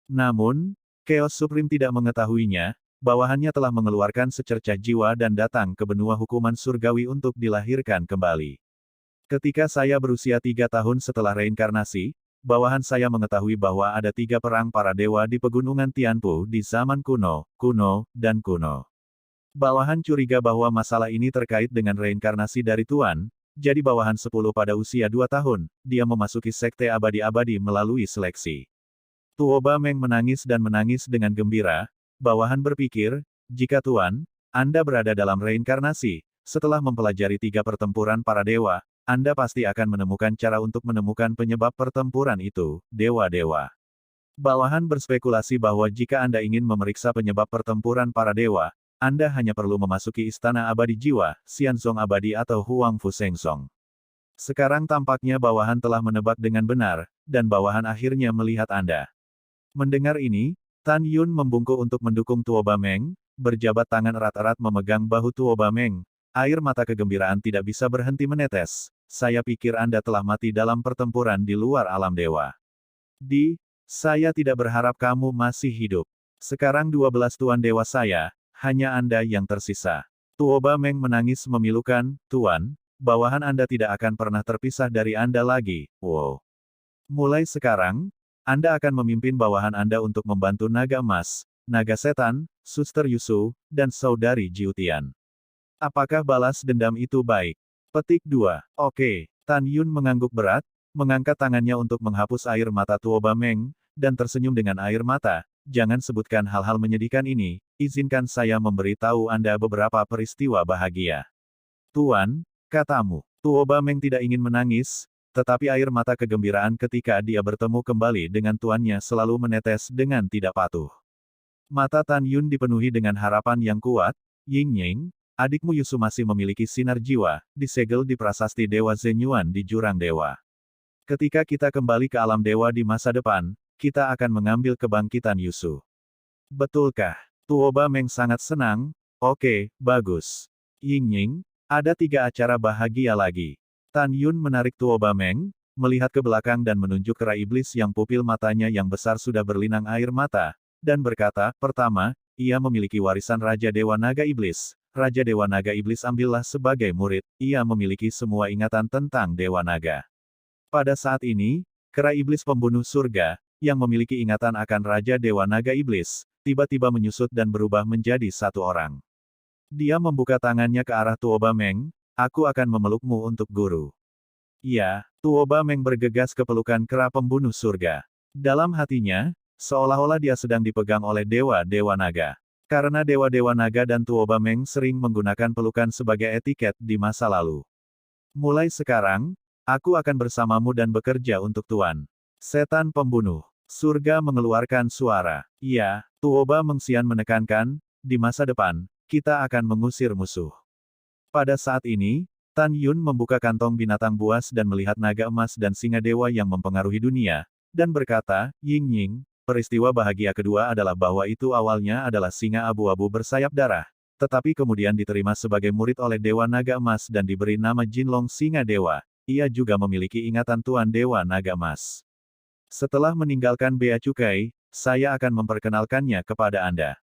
Namun, Chaos Supreme tidak mengetahuinya, bawahannya telah mengeluarkan secercah jiwa dan datang ke benua hukuman surgawi untuk dilahirkan kembali. Ketika saya berusia 3 tahun setelah reinkarnasi, bawahan saya mengetahui bahwa ada 3 perang para dewa di pegunungan Tianpu di zaman kuno, dan kuno. Bawahan curiga bahwa masalah ini terkait dengan reinkarnasi dari Tuan, jadi bawahan 10 pada usia 2 tahun, dia memasuki sekte abadi-abadi melalui seleksi. Tuoba Meng menangis dan menangis dengan gembira. Bawahan berpikir, jika Tuan, Anda berada dalam reinkarnasi, setelah mempelajari 3 pertempuran para dewa, Anda pasti akan menemukan cara untuk menemukan penyebab pertempuran itu, dewa-dewa. Bawahan berspekulasi bahwa jika Anda ingin memeriksa penyebab pertempuran para dewa, Anda hanya perlu memasuki Istana Abadi Jiwa, Xianzong Abadi atau Huang Fu Sengsong. Sekarang tampaknya bawahan telah menebak dengan benar, dan bawahan akhirnya melihat Anda. Mendengar ini, Tan Yun membungkuk untuk mendukung Tuo Bameng, berjabat tangan erat-erat memegang bahu Tuo Bameng. Air mata kegembiraan tidak bisa berhenti menetes. Saya pikir Anda telah mati dalam pertempuran di luar alam dewa. Saya tidak berharap kamu masih hidup. Sekarang 12 tuan dewa saya, hanya Anda yang tersisa. Tuo Bameng menangis memilukan, Tuan, bawahan Anda tidak akan pernah terpisah dari Anda lagi, wow. Mulai sekarang, Anda akan memimpin bawahan Anda untuk membantu naga emas, naga setan, Suster Yusu, dan saudari Jiutian. Apakah balas dendam itu baik? Petik 2. Oke. Tan Yun mengangguk berat, mengangkat tangannya untuk menghapus air mata Tuo Bameng, dan tersenyum dengan air mata. Jangan sebutkan hal-hal menyedihkan ini, izinkan saya memberitahu Anda beberapa peristiwa bahagia. Tuan, katamu, Tuo Bameng tidak ingin menangis, tetapi air mata kegembiraan ketika dia bertemu kembali dengan tuannya selalu menetes dengan tidak patuh. Mata Tan Yun dipenuhi dengan harapan yang kuat, Ying Ying, adikmu Yusu masih memiliki sinar jiwa, disegel di prasasti Dewa Zenyuan di Jurang Dewa. Ketika kita kembali ke alam dewa di masa depan, kita akan mengambil kebangkitan Yusu. Betulkah? Tuo Bameng sangat senang. Oke, bagus. Ying Ying, ada 3 acara bahagia lagi. Tan Yun menarik Tuo Bameng, melihat ke belakang dan menunjuk kera iblis yang pupil matanya yang besar sudah berlinang air mata, dan berkata, pertama, ia memiliki warisan Raja Dewa Naga Iblis. Raja Dewa Naga Iblis ambillah sebagai murid, ia memiliki semua ingatan tentang Dewa Naga. Pada saat ini, kera iblis pembunuh surga, yang memiliki ingatan akan Raja Dewa Naga Iblis, tiba-tiba menyusut dan berubah menjadi satu orang. Dia membuka tangannya ke arah Tuo Bameng, aku akan memelukmu untuk guru. Ya, Tuo Bameng bergegas ke pelukan kera pembunuh surga. Dalam hatinya, seolah-olah dia sedang dipegang oleh dewa-dewa naga. Karena dewa-dewa naga dan Tuo Bameng sering menggunakan pelukan sebagai etiket di masa lalu. Mulai sekarang, aku akan bersamamu dan bekerja untuk Tuan. Setan pembunuh. Surga mengeluarkan suara. Iya, Tuo Bameng menekankan, di masa depan, kita akan mengusir musuh. Pada saat ini, Tan Yun membuka kantong binatang buas dan melihat naga emas dan singa dewa yang mempengaruhi dunia, dan berkata, Ying Ying, peristiwa bahagia kedua adalah bahwa itu awalnya adalah singa abu-abu bersayap darah, tetapi kemudian diterima sebagai murid oleh Dewa Naga Emas dan diberi nama Jinlong Singa Dewa. Ia juga memiliki ingatan Tuan Dewa Naga Emas. Setelah meninggalkan Bea Cukai, saya akan memperkenalkannya kepada Anda.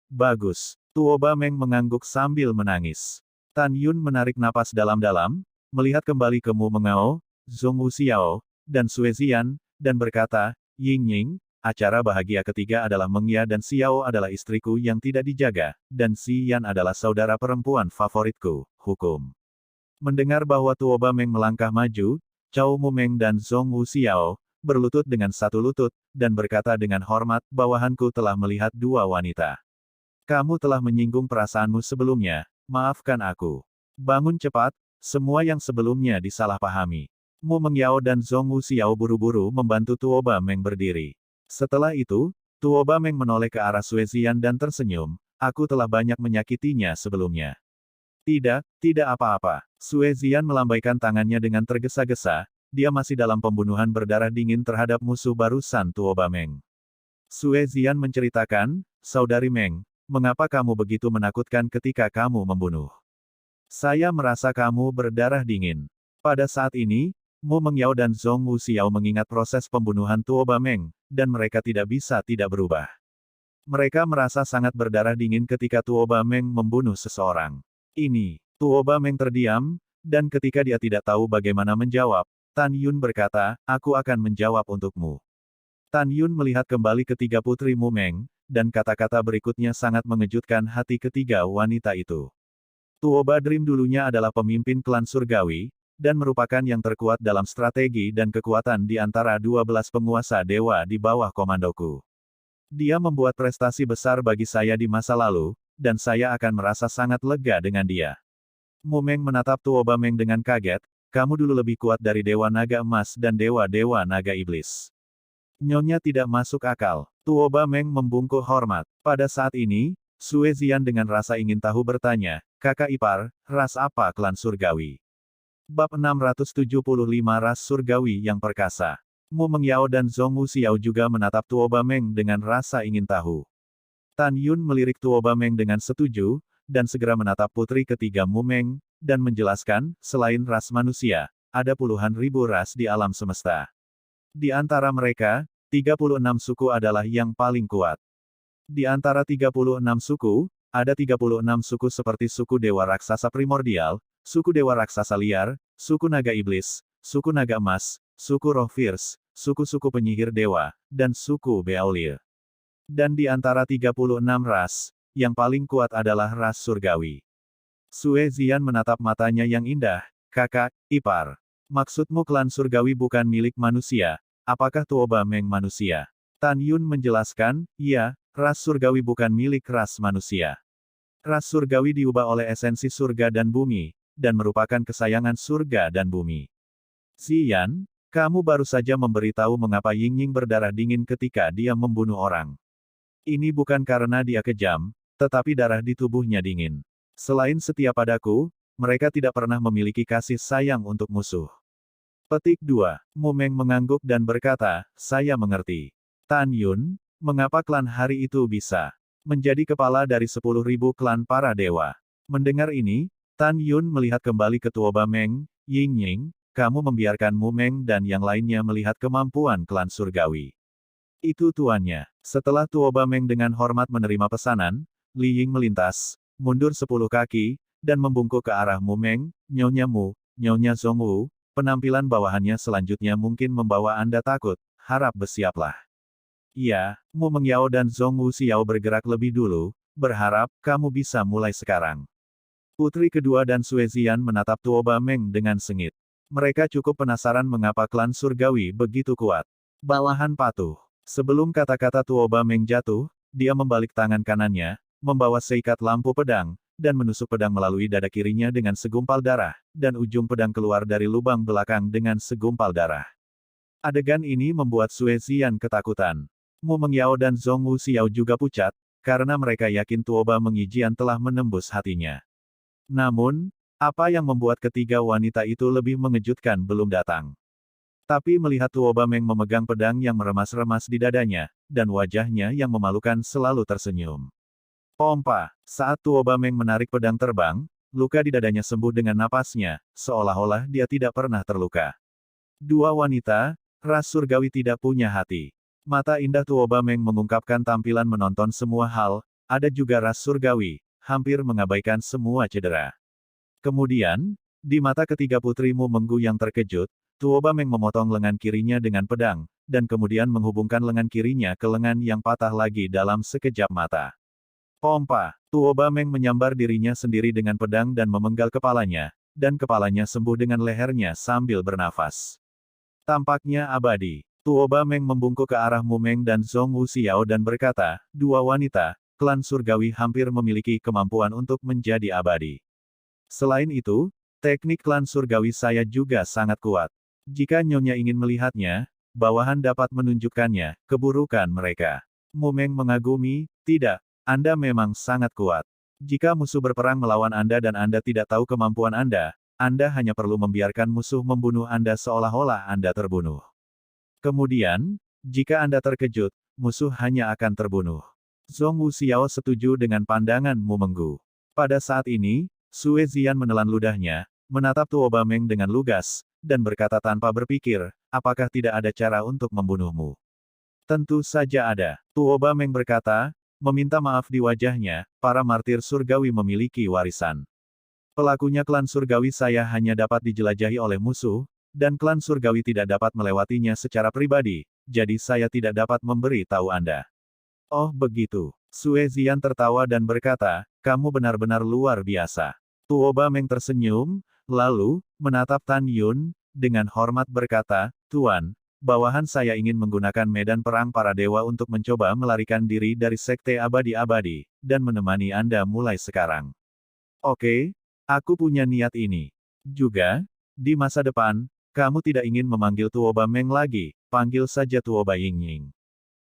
Bagus. Tuo Bameng mengangguk sambil menangis. Tan Yun menarik napas dalam-dalam, melihat kembali ke Mu Mengao, Zhong Wuxiao, dan Sue Zian, dan berkata, Ying Ying, acara bahagia ketiga adalah Meng Ya dan Xiao adalah istriku yang tidak dijaga, dan Si Yan adalah saudara perempuan favoritku, hukum. Mendengar bahwa Tuo Bameng melangkah maju, Cao Mumeng dan Zhong Wuxiao, berlutut dengan satu lutut, dan berkata dengan hormat, bawahanku telah melihat 2 wanita. Kamu telah menyinggung perasaanmu sebelumnya, maafkan aku. Bangun cepat, semua yang sebelumnya disalahpahami. Mu Mengyao dan Zhong Wuxiao buru-buru membantu Tuo Bameng berdiri. Setelah itu, Tuo Bameng menoleh ke arah Sue Zian dan tersenyum, aku telah banyak menyakitinya sebelumnya. Tidak apa-apa. Sue Zian melambaikan tangannya dengan tergesa-gesa, dia masih dalam pembunuhan berdarah dingin terhadap musuh barusan Tuo Bameng. Sue Zian menceritakan, Saudari Meng, mengapa kamu begitu menakutkan ketika kamu membunuh? Saya merasa kamu berdarah dingin. Pada saat ini, Mu Mengyao dan Zhong Wuxiao mengingat proses pembunuhan Tuo Bameng, dan mereka tidak bisa tidak berubah. Mereka merasa sangat berdarah dingin ketika Tuo Bameng membunuh seseorang. Tuo Bameng terdiam, dan ketika dia tidak tahu bagaimana menjawab, Tan Yun berkata, aku akan menjawab untukmu. Tan Yun melihat kembali ketiga putri Mu Meng, dan kata-kata berikutnya sangat mengejutkan hati ketiga wanita itu. Tuo Badrim dulunya adalah pemimpin klan surgawi, dan merupakan yang terkuat dalam strategi dan kekuatan di antara 12 penguasa dewa di bawah komandoku. Dia membuat prestasi besar bagi saya di masa lalu, dan saya akan merasa sangat lega dengan dia. Mu Meng menatap Tuo Bameng dengan kaget, kamu dulu lebih kuat dari Dewa Naga Emas dan Dewa-Dewa Naga Iblis. Nyonya tidak masuk akal. Tuo Bameng membungkuk hormat. Pada saat ini, Sue Zian dengan rasa ingin tahu bertanya, kakak ipar, ras apa klan surgawi? Bab 675 Ras Surgawi yang Perkasa. Mu Mengyao dan Zhong Wuxiao juga menatap Tuoba Meng dengan rasa ingin tahu. Tan Yun melirik Tuoba Meng dengan setuju, dan segera menatap putri ketiga Mu Meng, dan menjelaskan, selain ras manusia, ada puluhan ribu ras di alam semesta. Di antara mereka, 36 suku adalah yang paling kuat. Di antara 36 suku, ada 36 suku seperti suku Dewa Raksasa Primordial, suku Dewa Raksasa Liar, suku Naga Iblis, suku Naga Emas, suku Roh Fierce, suku-suku penyihir dewa, dan suku Beaulieu. Dan di antara 36 ras, yang paling kuat adalah ras surgawi. Sue Zian menatap matanya yang indah, kakak, ipar. Maksudmu klan surgawi bukan milik manusia, apakah Tuoba Meng manusia? Tan Yun menjelaskan, iya, ras surgawi bukan milik ras manusia. Ras surgawi diubah oleh esensi surga dan bumi, dan merupakan kesayangan surga dan bumi. Zian, kamu baru saja memberitahu mengapa Yingying berdarah dingin ketika dia membunuh orang. Ini bukan karena dia kejam, tetapi darah di tubuhnya dingin. Selain setia padaku, mereka tidak pernah memiliki kasih sayang untuk musuh. Petik 2. Mu Meng mengangguk dan berkata, saya mengerti. Tan Yun, mengapa klan hari itu bisa menjadi kepala dari 10.000 klan para dewa? Mendengar ini, Tan Yun melihat kembali ke Tuoba Meng, Yingying, kamu membiarkan Mu Meng dan yang lainnya melihat kemampuan klan surgawi. Itu tuannya. Setelah Tuoba Meng dengan hormat menerima pesanan, Li Ying melintas, mundur 10 kaki, dan membungkuk ke arah Mu Meng, Nyonya Mu, Nyonya Zhong Wu, penampilan bawahannya selanjutnya mungkin membawa Anda takut, harap bersiaplah. Iya, Mu Mengyao dan Zhong Wuxiao bergerak lebih dulu, berharap kamu bisa mulai sekarang. Putri kedua dan Sue Zian menatap Tuoba Meng dengan sengit. Mereka cukup penasaran mengapa klan surgawi begitu kuat. Bawahan patuh. Sebelum kata-kata Tuoba Meng jatuh, dia membalik tangan kanannya, membawa seikat lampu pedang, dan menusuk pedang melalui dada kirinya dengan segumpal darah, dan ujung pedang keluar dari lubang belakang dengan segumpal darah. Adegan ini membuat Sue Zian ketakutan. Mu Mengyao dan Zhong Wuxiao juga pucat, karena mereka yakin Tuoba Mengijian telah menembus hatinya. Namun, apa yang membuat ketiga wanita itu lebih mengejutkan belum datang. Tapi melihat Tuoba Meng memegang pedang yang meremas-remas di dadanya, dan wajahnya yang memalukan selalu tersenyum. Pompa, saat Tuoba Meng menarik pedang terbang, luka di dadanya sembuh dengan napasnya, seolah-olah dia tidak pernah terluka. Dua wanita, ras surgawi tidak punya hati. Mata indah Tuoba Meng mengungkapkan tampilan menonton semua hal, ada juga ras surgawi, hampir mengabaikan semua cedera. Kemudian, di mata ketiga putrimu Menggu yang terkejut, Tuoba Meng memotong lengan kirinya dengan pedang, dan kemudian menghubungkan lengan kirinya ke lengan yang patah lagi dalam sekejap mata. Pompa, Tuoba Meng menyambar dirinya sendiri dengan pedang dan memenggal kepalanya, dan kepalanya sembuh dengan lehernya sambil bernafas. Tampaknya abadi. Tuoba Meng membungkuk ke arah Mu Meng dan Zhong Wuxiao dan berkata, dua wanita, klan surgawi hampir memiliki kemampuan untuk menjadi abadi. Selain itu, teknik klan surgawi saya juga sangat kuat. Jika Nyonya ingin melihatnya, bawahan dapat menunjukkannya, keburukan mereka. Mu Meng mengagumi, tidak. Anda memang sangat kuat. Jika musuh berperang melawan Anda dan Anda tidak tahu kemampuan Anda hanya perlu membiarkan musuh membunuh Anda seolah-olah Anda terbunuh. Kemudian, jika Anda terkejut, musuh hanya akan terbunuh. Zhong Wuxiao setuju dengan pandangan Mu Menggu. Pada saat ini, Sue Zian menelan ludahnya, menatap Tuoba Meng dengan lugas, dan berkata tanpa berpikir, apakah tidak ada cara untuk membunuhmu? Tentu saja ada. Tuoba Meng berkata, meminta maaf di wajahnya, para martir surgawi memiliki warisan. Pelakunya klan surgawi saya hanya dapat dijelajahi oleh musuh, dan klan surgawi tidak dapat melewatinya secara pribadi, jadi saya tidak dapat memberi tahu Anda. Oh begitu. Sue Zian tertawa dan berkata, kamu benar-benar luar biasa. Tuoba Meng tersenyum, lalu, menatap Tan Yun, dengan hormat berkata, Tuan, bawahan saya ingin menggunakan medan perang para dewa untuk mencoba melarikan diri dari sekte abadi-abadi, dan menemani Anda mulai sekarang. Oke, aku punya niat ini. Juga, di masa depan, kamu tidak ingin memanggil Tuoba Meng lagi, panggil saja Tuoba Yingying.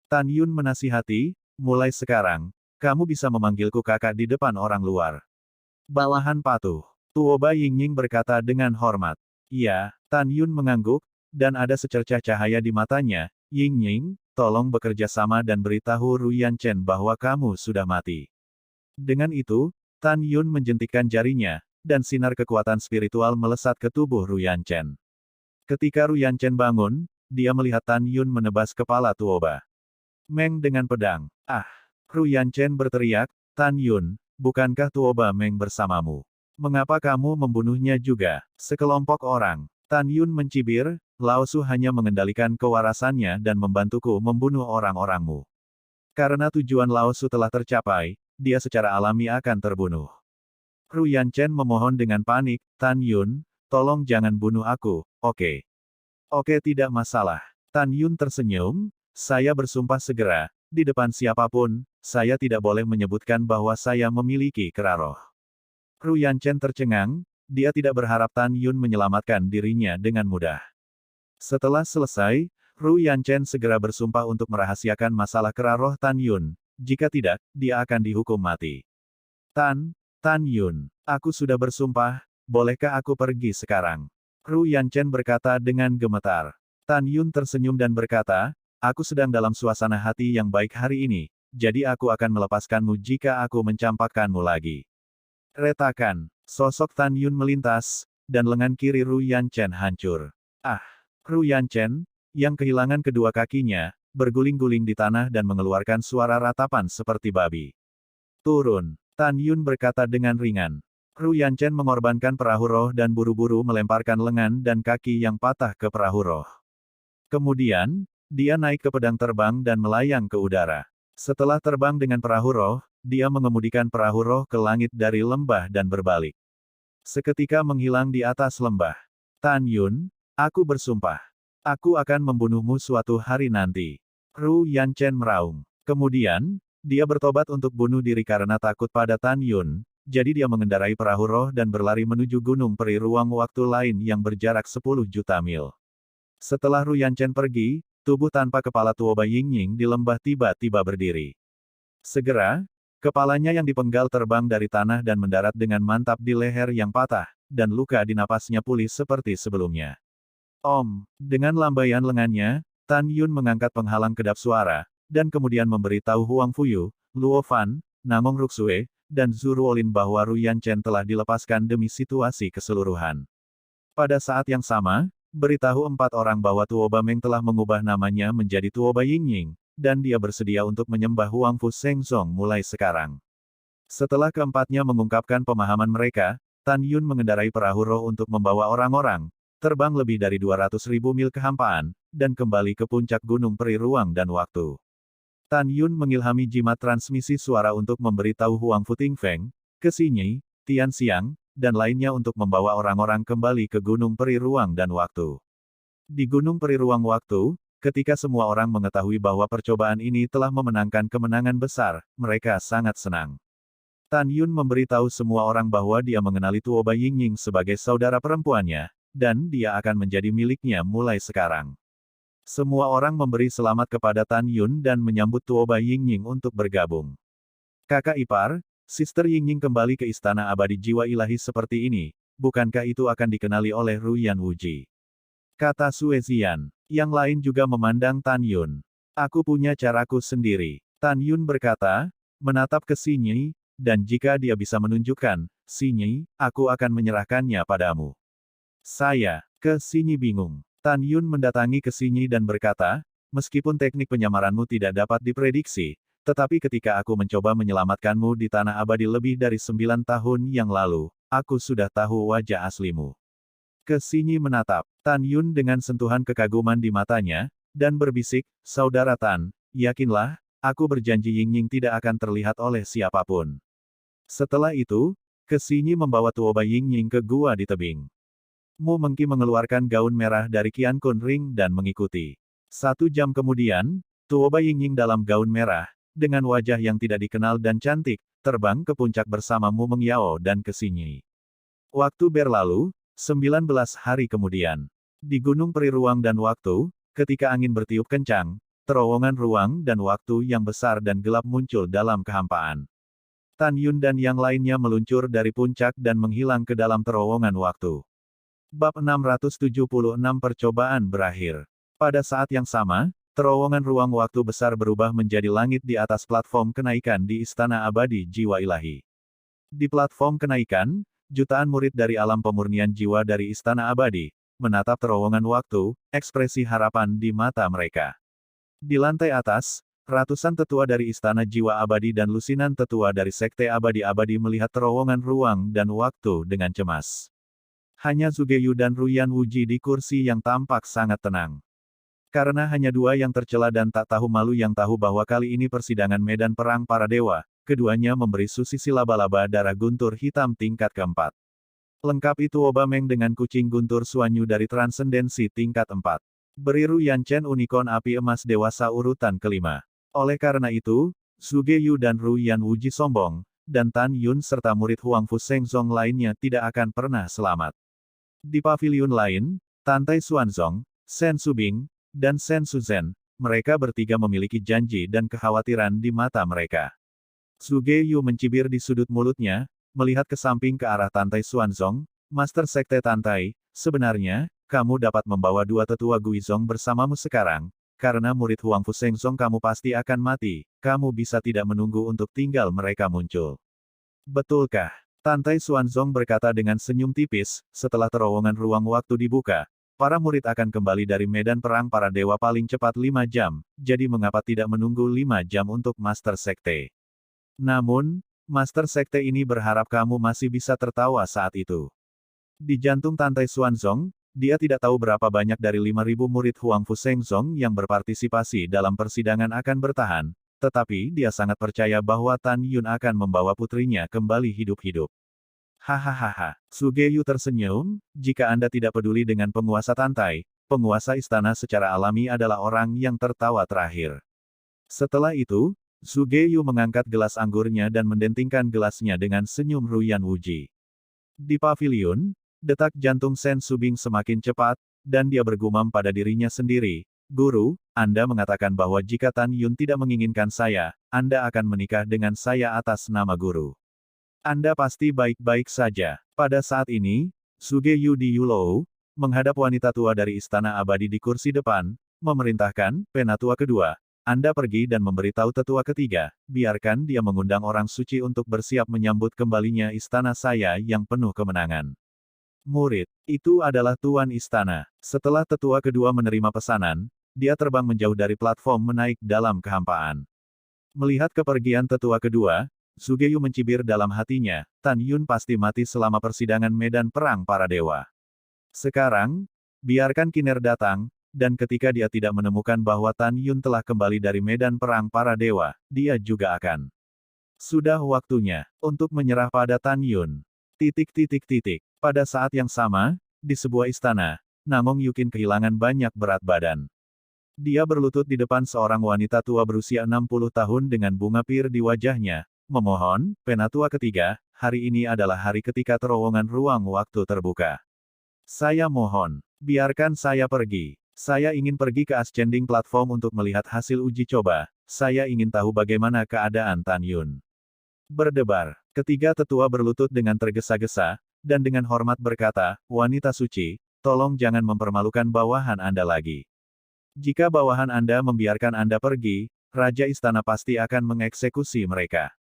Tan Yun menasihati, mulai sekarang, kamu bisa memanggilku kakak di depan orang luar. Bawahan patuh. Tuoba Yingying berkata dengan hormat. Iya, Tan Yun mengangguk, dan ada secercah cahaya di matanya. Ying-Ying, tolong bekerja sama dan beritahu Ru Yanchen bahwa kamu sudah mati. Dengan itu, Tan Yun menjentikkan jarinya, dan sinar kekuatan spiritual melesat ke tubuh Ru Yanchen. Ketika Ru Yanchen bangun, dia melihat Tan Yun menebas kepala Tuoba Meng dengan pedang. Ah! Ru Yanchen berteriak, Tan Yun, bukankah Tuoba Meng bersamamu? Mengapa kamu membunuhnya juga? Sekelompok orang. Tan Yun mencibir, Lao Su hanya mengendalikan kewarasannya dan membantuku membunuh orang-orangmu. Karena tujuan Lao Su telah tercapai, dia secara alami akan terbunuh. Ru Yanchen memohon dengan panik, Tan Yun, tolong jangan bunuh aku, oke? Oke, tidak masalah. Tan Yun tersenyum, saya bersumpah segera, di depan siapapun, saya tidak boleh menyebutkan bahwa saya memiliki kera roh. Ru Yanchen tercengang, dia tidak berharap Tan Yun menyelamatkan dirinya dengan mudah. Setelah selesai, Ru Yanchen segera bersumpah untuk merahasiakan masalah kera roh Tan Yun, jika tidak, dia akan dihukum mati. Tan Yun, aku sudah bersumpah, bolehkah aku pergi sekarang? Ru Yanchen berkata dengan gemetar. Tan Yun tersenyum dan berkata, aku sedang dalam suasana hati yang baik hari ini, jadi aku akan melepaskanmu jika aku mencampakkanmu lagi. Retakan, sosok Tan Yun melintas, dan lengan kiri Ru Yanchen hancur. Ah! Ru Yanchen, yang kehilangan kedua kakinya, berguling-guling di tanah dan mengeluarkan suara ratapan seperti babi. Turun, Tan Yun berkata dengan ringan. Ru Yanchen mengorbankan perahu roh dan buru-buru melemparkan lengan dan kaki yang patah ke perahu roh. Kemudian, dia naik ke pedang terbang dan melayang ke udara. Setelah terbang dengan perahu roh, dia mengemudikan perahu roh ke langit dari lembah dan berbalik. Seketika menghilang di atas lembah. Tan Yun, aku bersumpah. Aku akan membunuhmu suatu hari nanti. Ru Yanchen meraung. Kemudian, dia bertobat untuk bunuh diri karena takut pada Tan Yun, jadi dia mengendarai perahu roh dan berlari menuju gunung peri ruang waktu lain yang berjarak 10 juta mil. Setelah Ru Yanchen pergi, tubuh tanpa kepala Tuoba Ying-Ying di lembah tiba-tiba berdiri. Segera, kepalanya yang dipenggal terbang dari tanah dan mendarat dengan mantap di leher yang patah, dan luka di napasnya pulih seperti sebelumnya. Dengan lambaian lengannya, Tan Yun mengangkat penghalang kedap suara, dan kemudian memberitahu Huang Fuyu, Luo Fan, Namong Ruxue, dan Zhu Ruolin bahwa Ru Yanchen telah dilepaskan demi situasi keseluruhan. Pada saat yang sama, beritahu 4 orang bahwa Tuoba Meng telah mengubah namanya menjadi Tuoba Ying-Ying, dan dia bersedia untuk menyembah Huang Fu Shengzong mulai sekarang. Setelah keempatnya mengungkapkan pemahaman mereka, Tan Yun mengendarai perahu roh untuk membawa orang-orang, terbang lebih dari 200.000 mil kehampaan, dan kembali ke puncak gunung peri ruang dan waktu. Tan Yun mengilhami jimat transmisi suara untuk memberitahu Huang Fu Tingfeng, ke Xinyi, Tian Xiang, dan lainnya untuk membawa orang-orang kembali ke gunung peri ruang dan waktu. Di gunung peri ruang waktu, ketika semua orang mengetahui bahwa percobaan ini telah memenangkan kemenangan besar, mereka sangat senang. Tan Yun memberitahu semua orang bahwa dia mengenali Tuoba Ying-Ying sebagai saudara perempuannya, dan dia akan menjadi miliknya mulai sekarang. Semua orang memberi selamat kepada Tan Yun dan menyambut Tuoba Ying-Ying untuk bergabung. Kakak ipar, Sister Ying-Ying kembali ke Istana Abadi Jiwa Ilahi seperti ini, bukankah itu akan dikenali oleh Ru Yan Wuji? Kata Sue Zian. Yang lain juga memandang Tan Yun. Aku punya caraku sendiri. Tan Yun berkata, menatap ke Xinyi, dan jika dia bisa menunjukkan, Xinyi, aku akan menyerahkannya padamu. Ke Xinyi bingung. Tan Yun mendatangi ke Xinyi dan berkata, meskipun teknik penyamaranmu tidak dapat diprediksi, tetapi ketika aku mencoba menyelamatkanmu di Tanah Abadi lebih dari 9 tahun yang lalu, aku sudah tahu wajah aslimu. Ke Xinyi menatap Tan Yun dengan sentuhan kekaguman di matanya, dan berbisik, Saudara Tan, yakinlah, aku berjanji Ying-Ying tidak akan terlihat oleh siapapun. Setelah itu, Ke Xinyi membawa Tuoba Ying-Ying ke gua di tebing. Mu Mengki mengeluarkan gaun merah dari Qian Kun Ring dan mengikuti. 1 jam kemudian, Tuoba Ying-Ying dalam gaun merah, dengan wajah yang tidak dikenal dan cantik, terbang ke puncak bersama Mu Mengyao dan Ke Xinyi. Waktu berlalu, 19 hari kemudian. Di Gunung Peri Ruang dan Waktu, ketika angin bertiup kencang, terowongan ruang dan waktu yang besar dan gelap muncul dalam kehampaan. Tan Yun dan yang lainnya meluncur dari puncak dan menghilang ke dalam terowongan waktu. Bab 676 Percobaan berakhir. Pada saat yang sama, terowongan ruang waktu besar berubah menjadi langit di atas platform kenaikan di Istana Abadi Jiwa Ilahi. Di platform kenaikan, jutaan murid dari alam pemurnian jiwa dari Istana Abadi, menatap terowongan waktu, ekspresi harapan di mata mereka. Di lantai atas, ratusan tetua dari Istana Jiwa Abadi dan lusinan tetua dari Sekte Abadi-Abadi melihat terowongan ruang dan waktu dengan cemas. Hanya Zugeyu dan Ruyan Wuji di kursi yang tampak sangat tenang. Karena hanya dua yang tercela dan tak tahu malu yang tahu bahwa kali ini persidangan medan perang para dewa, keduanya memberi susisi laba-laba darah guntur hitam tingkat keempat. Lengkap itu Obameng dengan kucing guntur Suanyu dari transendensi tingkat 4. Beri Ruyan Chen unicorn api emas dewasa urutan kelima. Oleh karena itu, Zugeyu dan Ruyan Wuji sombong, dan Tan Yun serta murid Huang Fu Shengzong lainnya tidak akan pernah selamat. Di pavilion lain, Tantai Xuanzong, Shen Subing, dan Shen Suzhen, mereka bertiga memiliki janji dan kekhawatiran di mata mereka. Zugeyu mencibir di sudut mulutnya, melihat ke samping ke arah Tantai Xuanzong, Master Sekte Tantai, sebenarnya, kamu dapat membawa dua tetua Guizong bersamamu sekarang, karena murid Huang Fu Shengzong kamu pasti akan mati, kamu bisa tidak menunggu untuk tinggal mereka muncul. Betulkah? Tantai Xuanzong berkata dengan senyum tipis, setelah terowongan ruang waktu dibuka, para murid akan kembali dari medan perang para dewa paling cepat 5 jam, jadi mengapa tidak menunggu 5 jam untuk Master Sekte? Namun, Master Sekte ini berharap kamu masih bisa tertawa saat itu. Di jantung Tantai Xuanzong, dia tidak tahu berapa banyak dari 5.000 murid Huang Fu Shengzong yang berpartisipasi dalam persidangan akan bertahan, tetapi dia sangat percaya bahwa Tan Yun akan membawa putrinya kembali hidup-hidup. Hahaha, Zugeyu tersenyum, jika Anda tidak peduli dengan penguasa Tantai, penguasa istana secara alami adalah orang yang tertawa terakhir. Setelah itu, Zugeyu mengangkat gelas anggurnya dan mendentingkan gelasnya dengan senyum Ruyan Wuji. Di pavilion, detak jantung Shen Subing semakin cepat, dan dia bergumam pada dirinya sendiri, Guru, Anda mengatakan bahwa jika Tan Yun tidak menginginkan saya, Anda akan menikah dengan saya atas nama Guru. Anda pasti baik-baik saja. Pada saat ini, Zugeyu di Yulou, menghadap wanita tua dari Istana Abadi di kursi depan, memerintahkan, Penatua kedua, Anda pergi dan memberitahu tetua ketiga, biarkan dia mengundang orang suci untuk bersiap menyambut kembalinya istana saya yang penuh kemenangan. Murid, itu adalah Tuan Istana. Setelah tetua kedua menerima pesanan, dia terbang menjauh dari platform menaik dalam kehampaan. Melihat kepergian tetua kedua, Zugeyu mencibir dalam hatinya, Tan Yun pasti mati selama persidangan medan perang para dewa. Sekarang, biarkan Kiner datang, dan ketika dia tidak menemukan bahwa Tan Yun telah kembali dari medan perang para dewa, dia juga akan. Sudah waktunya, untuk menyerah pada Tan Yun. Pada saat yang sama, di sebuah istana, Namong Yukin kehilangan banyak berat badan. Dia berlutut di depan seorang wanita tua berusia 60 tahun dengan bunga pir di wajahnya, memohon, Penatua ketiga, hari ini adalah hari ketika terowongan ruang waktu terbuka. Saya mohon, biarkan saya pergi. Saya ingin pergi ke ascending platform untuk melihat hasil uji coba, saya ingin tahu bagaimana keadaan Tan Yun. Berdebar, ketiga tetua berlutut dengan tergesa-gesa, dan dengan hormat berkata, wanita suci, tolong jangan mempermalukan bawahan Anda lagi. Jika bawahan Anda membiarkan Anda pergi, Raja Istana pasti akan mengeksekusi mereka.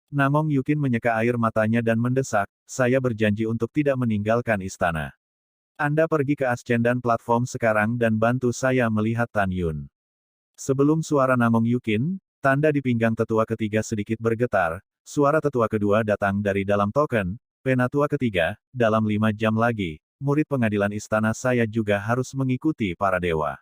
Namong Yukin menyeka air matanya dan mendesak, saya berjanji untuk tidak meninggalkan istana. Anda pergi ke ascendan platform sekarang dan bantu saya melihat Tan Yun. Sebelum suara Namong Yukin, tanda di pinggang tetua ketiga sedikit bergetar, suara tetua kedua datang dari dalam token, Penatua ketiga, dalam 5 jam lagi, murid pengadilan istana saya juga harus mengikuti para dewa.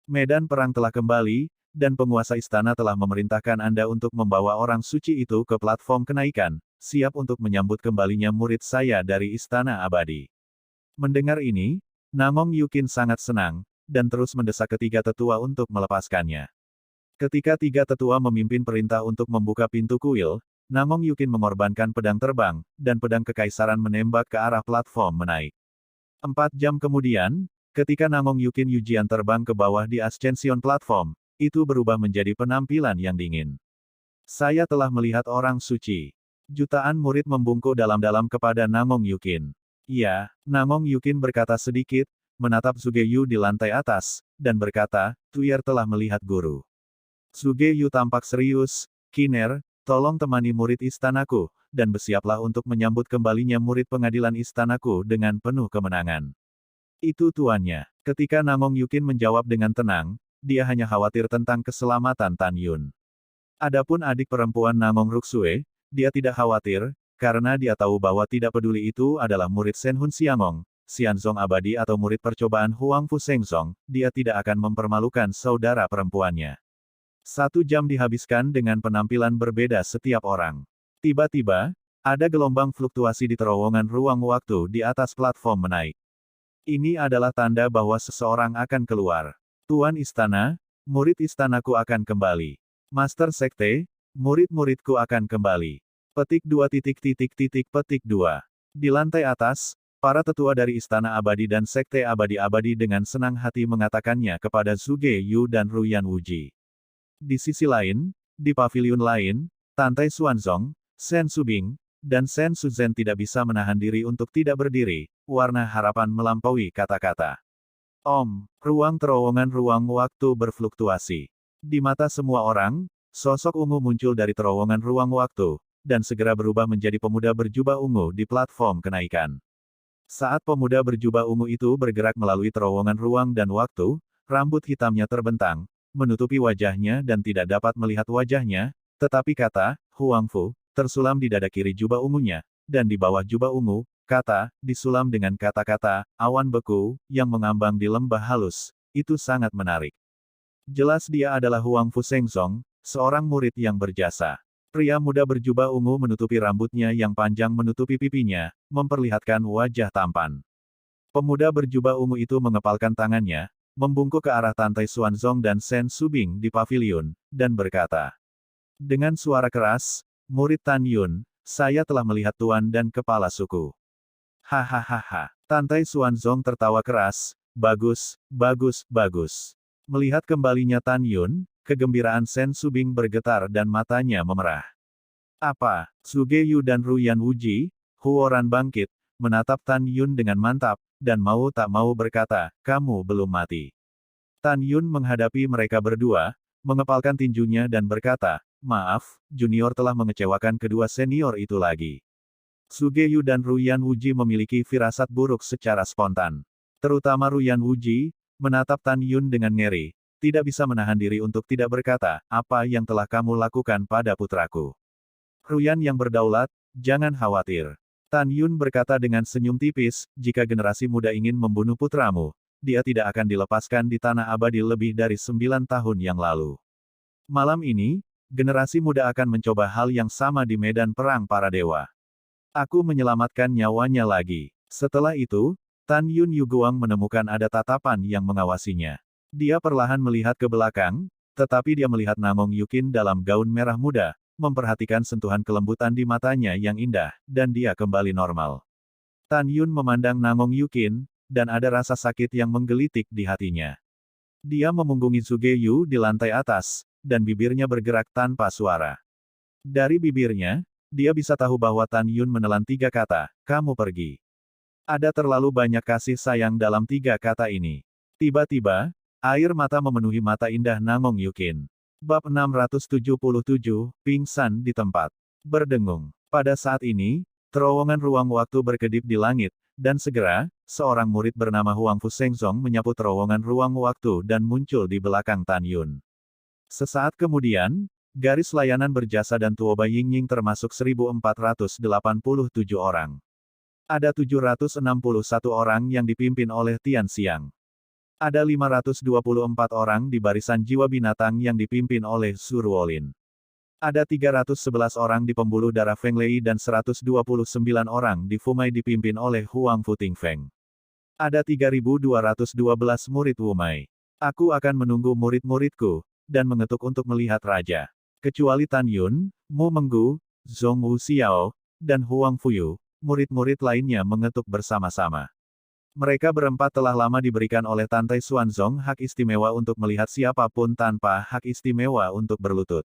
Medan perang telah kembali, dan penguasa istana telah memerintahkan Anda untuk membawa orang suci itu ke platform kenaikan, siap untuk menyambut kembalinya murid saya dari Istana Abadi. Mendengar ini, Namong Yukin sangat senang, dan terus mendesak ketiga tetua untuk melepaskannya. Ketika tiga tetua memimpin perintah untuk membuka pintu kuil, Namong Yukin mengorbankan pedang terbang, dan pedang kekaisaran menembak ke arah platform menaik. 4 jam kemudian, ketika Namong Yukin ujian terbang ke bawah di Ascension Platform, itu berubah menjadi penampilan yang dingin. Saya telah melihat orang suci. Jutaan murid membungkuk dalam-dalam kepada Namong Yukin. Iya, Namong Yukin berkata sedikit, menatap Sugeyu di lantai atas, dan berkata, Tuyer telah melihat guru. Sugeyu tampak serius, Kiner, tolong temani murid istanaku, dan bersiaplah untuk menyambut kembalinya murid pengadilan istanaku dengan penuh kemenangan. Itu tuannya. Ketika Namong Yukin menjawab dengan tenang, dia hanya khawatir tentang keselamatan Tan Yun. Adapun adik perempuan Namong Ruksue, dia tidak khawatir, karena dia tahu bahwa tidak peduli itu adalah murid Shen Hun Xiangong, Xianzong abadi atau murid percobaan Huang Fu Shengzong, dia tidak akan mempermalukan saudara perempuannya. 1 jam dihabiskan dengan penampilan berbeda setiap orang. Tiba-tiba, ada gelombang fluktuasi di terowongan ruang waktu di atas platform menaik. Ini adalah tanda bahwa seseorang akan keluar. Tuan Istana, murid istanaku akan kembali. Master Sekte, murid-muridku akan kembali. Petik 2 petik 2. Di lantai atas, para tetua dari Istana Abadi dan Sekte Abadi-Abadi dengan senang hati mengatakannya kepada Zhuge Yu dan Ruyan Wuji. Di sisi lain, di paviliun lain, Tantai Xuanzong, Shen Subing, dan Shen Suzhen tidak bisa menahan diri untuk tidak berdiri, warna harapan melampaui kata-kata. Ruang terowongan ruang waktu berfluktuasi. Di mata semua orang, sosok ungu muncul dari terowongan ruang waktu, dan segera berubah menjadi pemuda berjubah ungu di platform kenaikan. Saat pemuda berjubah ungu itu bergerak melalui terowongan ruang dan waktu, rambut hitamnya terbentang, menutupi wajahnya dan tidak dapat melihat wajahnya, tetapi kata, Huang Fu, tersulam di dada kiri jubah ungunya, dan di bawah jubah ungu, kata, disulam dengan kata-kata, awan beku, yang mengambang di lembah halus, itu sangat menarik. Jelas dia adalah Huang Fu Shengzong, seorang murid yang berjasa. Pria muda berjubah ungu menutupi rambutnya yang panjang menutupi pipinya, memperlihatkan wajah tampan. Pemuda berjubah ungu itu mengepalkan tangannya, membungkuk ke arah Tantai Xuanzong dan Shen Subing di paviliun, dan berkata. Dengan suara keras, murid Tan Yun, saya telah melihat tuan dan kepala suku. Hahaha. Tantai Xuanzong tertawa keras, bagus, bagus, bagus. Melihat kembalinya Tan Yun, kegembiraan Shen Subing bergetar dan matanya memerah. Apa? Zhuge Yu dan Ruyan Wuji, Huoran bangkit, menatap Tan Yun dengan mantap, dan mau tak mau berkata, kamu belum mati. Tan Yun menghadapi mereka berdua, mengepalkan tinjunya dan berkata, maaf, junior telah mengecewakan kedua senior itu lagi. Zhuge Yu dan Ruyan Wuji memiliki firasat buruk secara spontan. Terutama Ruyan Wuji, menatap Tan Yun dengan ngeri, tidak bisa menahan diri untuk tidak berkata, apa yang telah kamu lakukan pada putraku. Ruyan yang berdaulat, jangan khawatir. Tan Yun berkata dengan senyum tipis, jika generasi muda ingin membunuh putramu, dia tidak akan dilepaskan di tanah abadi lebih dari 9 tahun yang lalu. Malam ini, generasi muda akan mencoba hal yang sama di medan perang para dewa. Aku menyelamatkan nyawanya lagi. Setelah itu, Tan Yun Yuguang menemukan ada tatapan yang mengawasinya. Dia perlahan melihat ke belakang, tetapi dia melihat Namong Yukin dalam gaun merah muda, memperhatikan sentuhan kelembutan di matanya yang indah, dan dia kembali normal. Tan Yun memandang Namong Yukin, dan ada rasa sakit yang menggelitik di hatinya. Dia memunggungi Zhuge Yu di lantai atas, dan bibirnya bergerak tanpa suara. Dari bibirnya, dia bisa tahu bahwa Tan Yun menelan 3 kata, kamu pergi. Ada terlalu banyak kasih sayang dalam 3 kata ini. Tiba-tiba, air mata memenuhi mata indah Namong Yukin. Bab 677, pingsan di tempat. Berdengung. Pada saat ini, terowongan ruang waktu berkedip di langit, dan segera, seorang murid bernama Huang Fu Shengzong menyapu terowongan ruang waktu dan muncul di belakang Tan Yun. Sesaat kemudian, garis layanan berjasa dan Tuoba Yingying termasuk 1487 orang. Ada 761 orang yang dipimpin oleh Tian Xiang. Ada 524 orang di barisan jiwa binatang yang dipimpin oleh Su Ruolin. Ada 311 orang di pembuluh darah Feng Lei dan 129 orang di Fumai dipimpin oleh Huang Fu Tingfeng. Ada 3212 murid Wumai. Aku akan menunggu murid-muridku, dan mengetuk untuk melihat raja. Kecuali Tan Yun, Mu Menggu, Zhong Wu Xiao, dan Huang Fuyu, murid-murid lainnya mengetuk bersama-sama. Mereka berempat telah lama diberikan oleh Tantai Xuanzong hak istimewa untuk melihat siapapun tanpa hak istimewa untuk berlutut.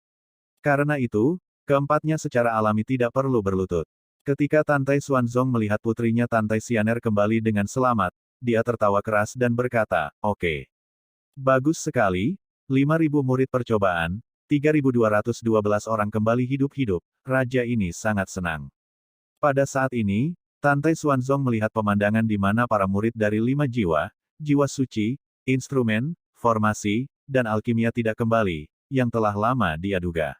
Karena itu, keempatnya secara alami tidak perlu berlutut. Ketika Tantai Xuanzong melihat putrinya Tantai Xianer kembali dengan selamat, dia tertawa keras dan berkata, "Oke. Bagus sekali, 5.000 murid percobaan, 3.212 orang kembali hidup-hidup, raja ini sangat senang." Pada saat ini, Tantai Xuanzong melihat pemandangan di mana para murid dari 5 jiwa, jiwa suci, instrumen, formasi, dan alkimia tidak kembali, yang telah lama dia duga.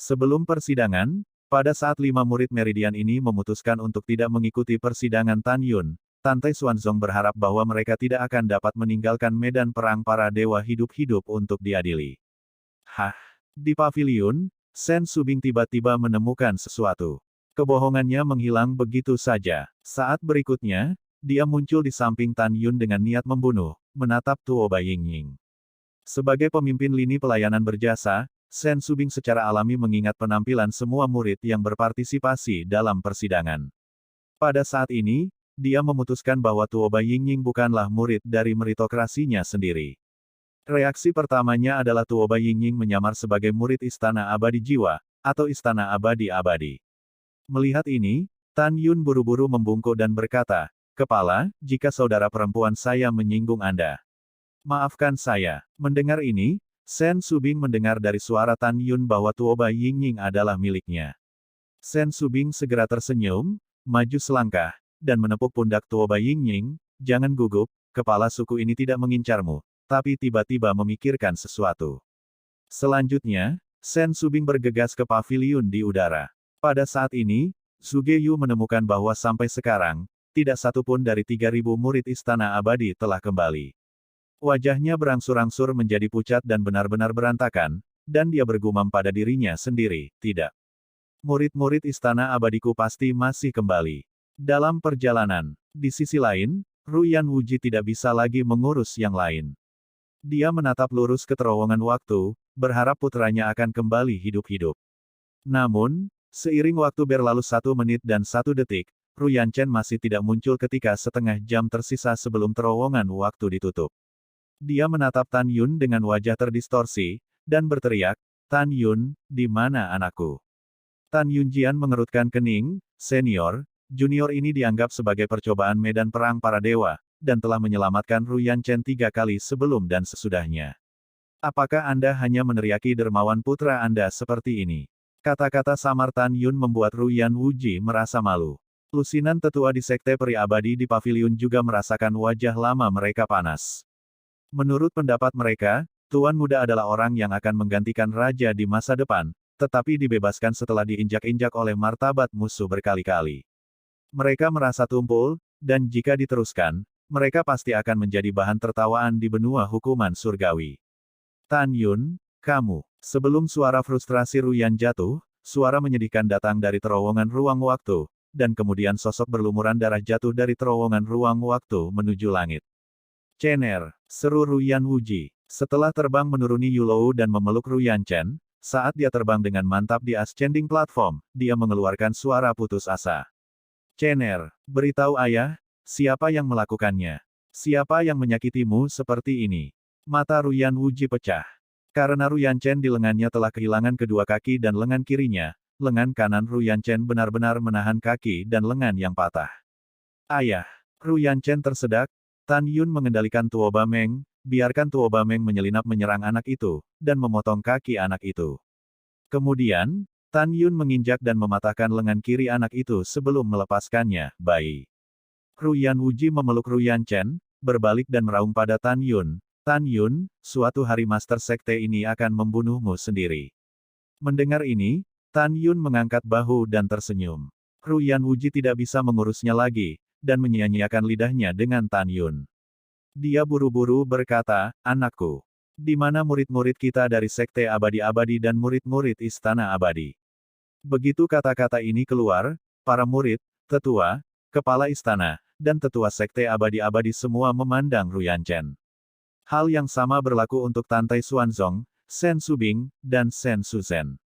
Sebelum persidangan, pada saat 5 murid Meridian ini memutuskan untuk tidak mengikuti persidangan Tan Yun, Tantai Xuanzong berharap bahwa mereka tidak akan dapat meninggalkan medan perang para dewa hidup-hidup untuk diadili. Hah? Di paviliun, Shen Subing tiba-tiba menemukan sesuatu. Kebohongannya menghilang begitu saja. Saat berikutnya, dia muncul di samping Tan Yun dengan niat membunuh, menatap Tuo Bai Yingying. Sebagai pemimpin lini pelayanan berjasa, Shen Subing secara alami mengingat penampilan semua murid yang berpartisipasi dalam persidangan. Pada saat ini, dia memutuskan bahwa Tuo Bai Yingying bukanlah murid dari meritokrasinya sendiri. Reaksi pertamanya adalah Tuo Bai Yingying menyamar sebagai murid Istana Abadi Jiwa, atau Istana Abadi-Abadi. Melihat ini, Tan Yun buru-buru membungkuk dan berkata, "Kepala, jika saudara perempuan saya menyinggung Anda. Maafkan saya." Mendengar ini, Shen Subing mendengar dari suara Tan Yun bahwa Tuo Bai Yingying adalah miliknya. Shen Subing segera tersenyum, maju selangkah, dan menepuk pundak Tuo Bai Yingying, "Jangan gugup, kepala suku ini tidak mengincarmu," tapi tiba-tiba memikirkan sesuatu. Selanjutnya, Shen Subing bergegas ke paviliun di udara. Pada saat ini, Zhuge Yu menemukan bahwa sampai sekarang, tidak satu pun dari 3.000 murid Istana Abadi telah kembali. Wajahnya berangsur-angsur menjadi pucat dan benar-benar berantakan, dan dia bergumam pada dirinya sendiri, "Tidak. Murid-murid Istana Abadiku pasti masih kembali." Dalam perjalanan, di sisi lain, Ruyan Wuji tidak bisa lagi mengurus yang lain. Dia menatap lurus ke terowongan waktu, berharap putranya akan kembali hidup-hidup. Namun, seiring waktu berlalu 1 menit dan 1 detik, Ruyan Chen masih tidak muncul ketika setengah jam tersisa sebelum terowongan waktu ditutup. Dia menatap Tan Yun dengan wajah terdistorsi, dan berteriak, "Tan Yun, di mana anakku?" Tan Yunjian mengerutkan kening, "Senior, junior ini dianggap sebagai percobaan medan perang para dewa, dan telah menyelamatkan Ruyan Chen 3 kali sebelum dan sesudahnya. Apakah Anda hanya meneriaki dermawan putra Anda seperti ini?" Kata-kata samar Tan Yun membuat Ruyan Wuji merasa malu. Lusinan tetua di Sekte Peri Abadi di paviliun juga merasakan wajah lama mereka panas. Menurut pendapat mereka, Tuan Muda adalah orang yang akan menggantikan raja di masa depan, tetapi dibebaskan setelah diinjak-injak oleh martabat musuh berkali-kali. Mereka merasa tumpul, dan jika diteruskan, mereka pasti akan menjadi bahan tertawaan di benua hukuman surgawi. "Tan Yun, kamu." Sebelum suara frustrasi Ruyan jatuh, suara menyedihkan datang dari terowongan ruang waktu, dan kemudian sosok berlumuran darah jatuh dari terowongan ruang waktu menuju langit. "Cener!" seru Ruyan Wuji. Setelah terbang menuruni Yulou dan memeluk Ruyan Chen, saat dia terbang dengan mantap di ascending platform, dia mengeluarkan suara putus asa. "Cener, beritahu ayah, siapa yang melakukannya? Siapa yang menyakitimu seperti ini?" Mata Ruyan Wuji pecah. Karena Ruyan Chen di lengannya telah kehilangan kedua kaki dan lengan kirinya, lengan kanan Ruyan Chen benar-benar menahan kaki dan lengan yang patah. "Ayah!" Ruyan Chen tersedak. Tan Yun mengendalikan Tuo Bameng, biarkan Tuo Bameng menyelinap menyerang anak itu, dan memotong kaki anak itu. Kemudian, Tan Yun menginjak dan mematahkan lengan kiri anak itu sebelum melepaskannya, "Bayi." Ruyan Wuji memeluk Ruyan Chen, berbalik dan meraung pada Tan Yun. "Tan Yun, suatu hari Master Sekte ini akan membunuhmu sendiri." Mendengar ini, Tan Yun mengangkat bahu dan tersenyum. Ruyan Wuji tidak bisa mengurusnya lagi, dan menyia-nyiakan lidahnya dengan Tan Yun. Dia buru-buru berkata, "Anakku, di mana murid-murid kita dari Sekte Abadi-Abadi dan murid-murid Istana Abadi?" Begitu kata-kata ini keluar, para murid, tetua, kepala istana, dan tetua Sekte Abadi-Abadi semua memandang Ruyan Chen. Hal yang sama berlaku untuk Tantai Xuanzong, Shen Subing, dan Shen Shuzhen.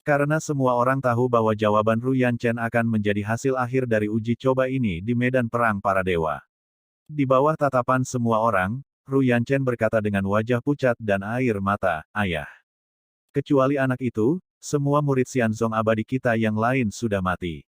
Karena semua orang tahu bahwa jawaban Ruyan Chen akan menjadi hasil akhir dari uji coba ini di medan perang para dewa. Di bawah tatapan semua orang, Ruyan Chen berkata dengan wajah pucat dan air mata, "Ayah. Kecuali anak itu, semua murid Xianzong abadi kita yang lain sudah mati."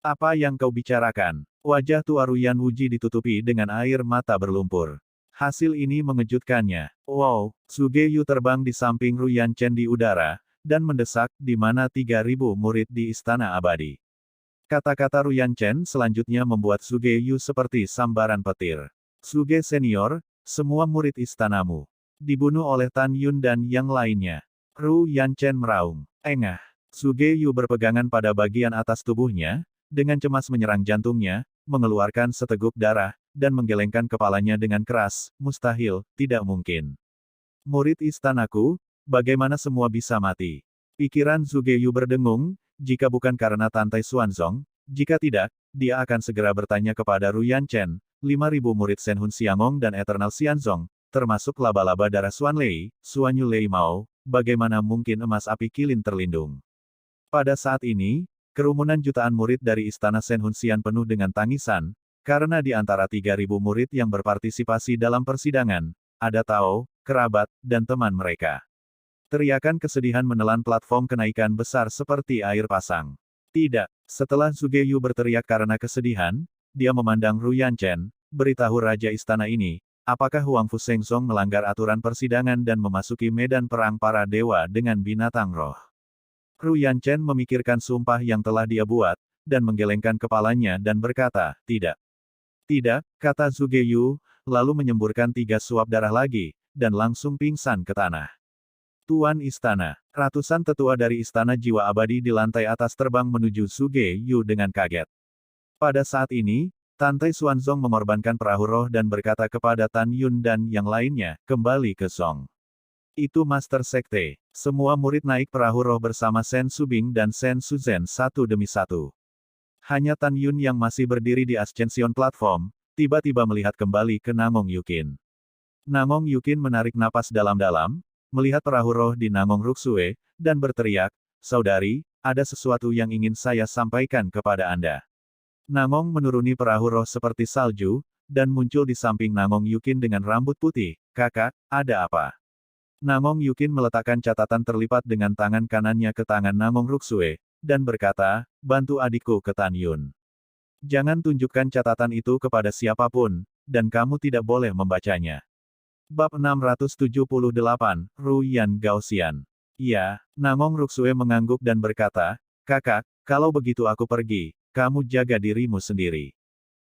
Apa yang kau bicarakan? Wajah tua Ruyan Wuji ditutupi dengan air mata berlumpur. Hasil ini mengejutkannya. Wow, Sugeyu terbang di samping Ruyan Chen di udara, dan mendesak, di mana 3.000 murid di Istana Abadi. Kata-kata Ruyan Chen selanjutnya membuat Sugeyu seperti sambaran petir. Suge senior, semua murid istanamu dibunuh oleh Tan Yun dan yang lainnya. Ruyan Chen meraung. Engah. Sugeyu berpegangan pada bagian atas tubuhnya, dengan cemas menyerang jantungnya, mengeluarkan seteguk darah, dan menggelengkan kepalanya dengan keras. Mustahil, tidak mungkin. Murid istanaku, bagaimana semua bisa mati? Pikiran Sugeyu berdengung, jika bukan karena Tantai Xuanzong, jika tidak, dia akan segera bertanya kepada Ruyan Chen, 5.000 murid Shenhun Xiangong dan Eternal Xianzong, termasuk laba-laba darah Xuan Lei, Xuan Yu Lei Mao, bagaimana mungkin emas api kilin terlindung? Pada saat ini, kerumunan jutaan murid dari Istana Shenhun Xian penuh dengan tangisan, karena di antara 3.000 murid yang berpartisipasi dalam persidangan, ada Tao, kerabat, dan teman mereka. Teriakan kesedihan menelan platform kenaikan besar seperti air pasang. Tidak, setelah Sugeyu berteriak karena kesedihan, dia memandang Ruyan Chen, beritahu Raja Istana ini, apakah Huang Fu Shengzong melanggar aturan persidangan dan memasuki medan perang para dewa dengan binatang roh. Ruyan Chen memikirkan sumpah yang telah dia buat, dan menggelengkan kepalanya dan berkata, tidak. Tidak, kata Sugeyu, lalu menyemburkan 3 suap darah lagi, dan langsung pingsan ke tanah. Tuan Istana, ratusan tetua dari Istana Jiwa Abadi di lantai atas terbang menuju Sugeyu dengan kaget. Pada saat ini, Tantai Xuanzong mengorbankan perahu roh dan berkata kepada Tan Yun dan yang lainnya, kembali ke Song. Itu Master Sekte. Semua murid naik perahu roh bersama Shen Subing dan Shen Suzhen satu demi satu. Hanya Tan Yun yang masih berdiri di Ascension Platform, tiba-tiba melihat kembali ke Nangong Yukin. Nangong Yukin menarik napas dalam-dalam, melihat perahu roh di Nangong Ruksue, dan berteriak, saudari, ada sesuatu yang ingin saya sampaikan kepada Anda. Nangong menuruni perahu roh seperti salju, dan muncul di samping Nangong Yukin dengan rambut putih. Kakak, ada apa? Nangong Yukin meletakkan catatan terlipat dengan tangan kanannya ke tangan Nangong Ruksue, dan berkata, bantu adikku ke Tan Yun. Jangan tunjukkan catatan itu kepada siapapun, dan kamu tidak boleh membacanya. Bab 678, Ruyan Gaoxian. Ya, Nangong Ruksue mengangguk dan berkata, kakak, kalau begitu aku pergi, kamu jaga dirimu sendiri.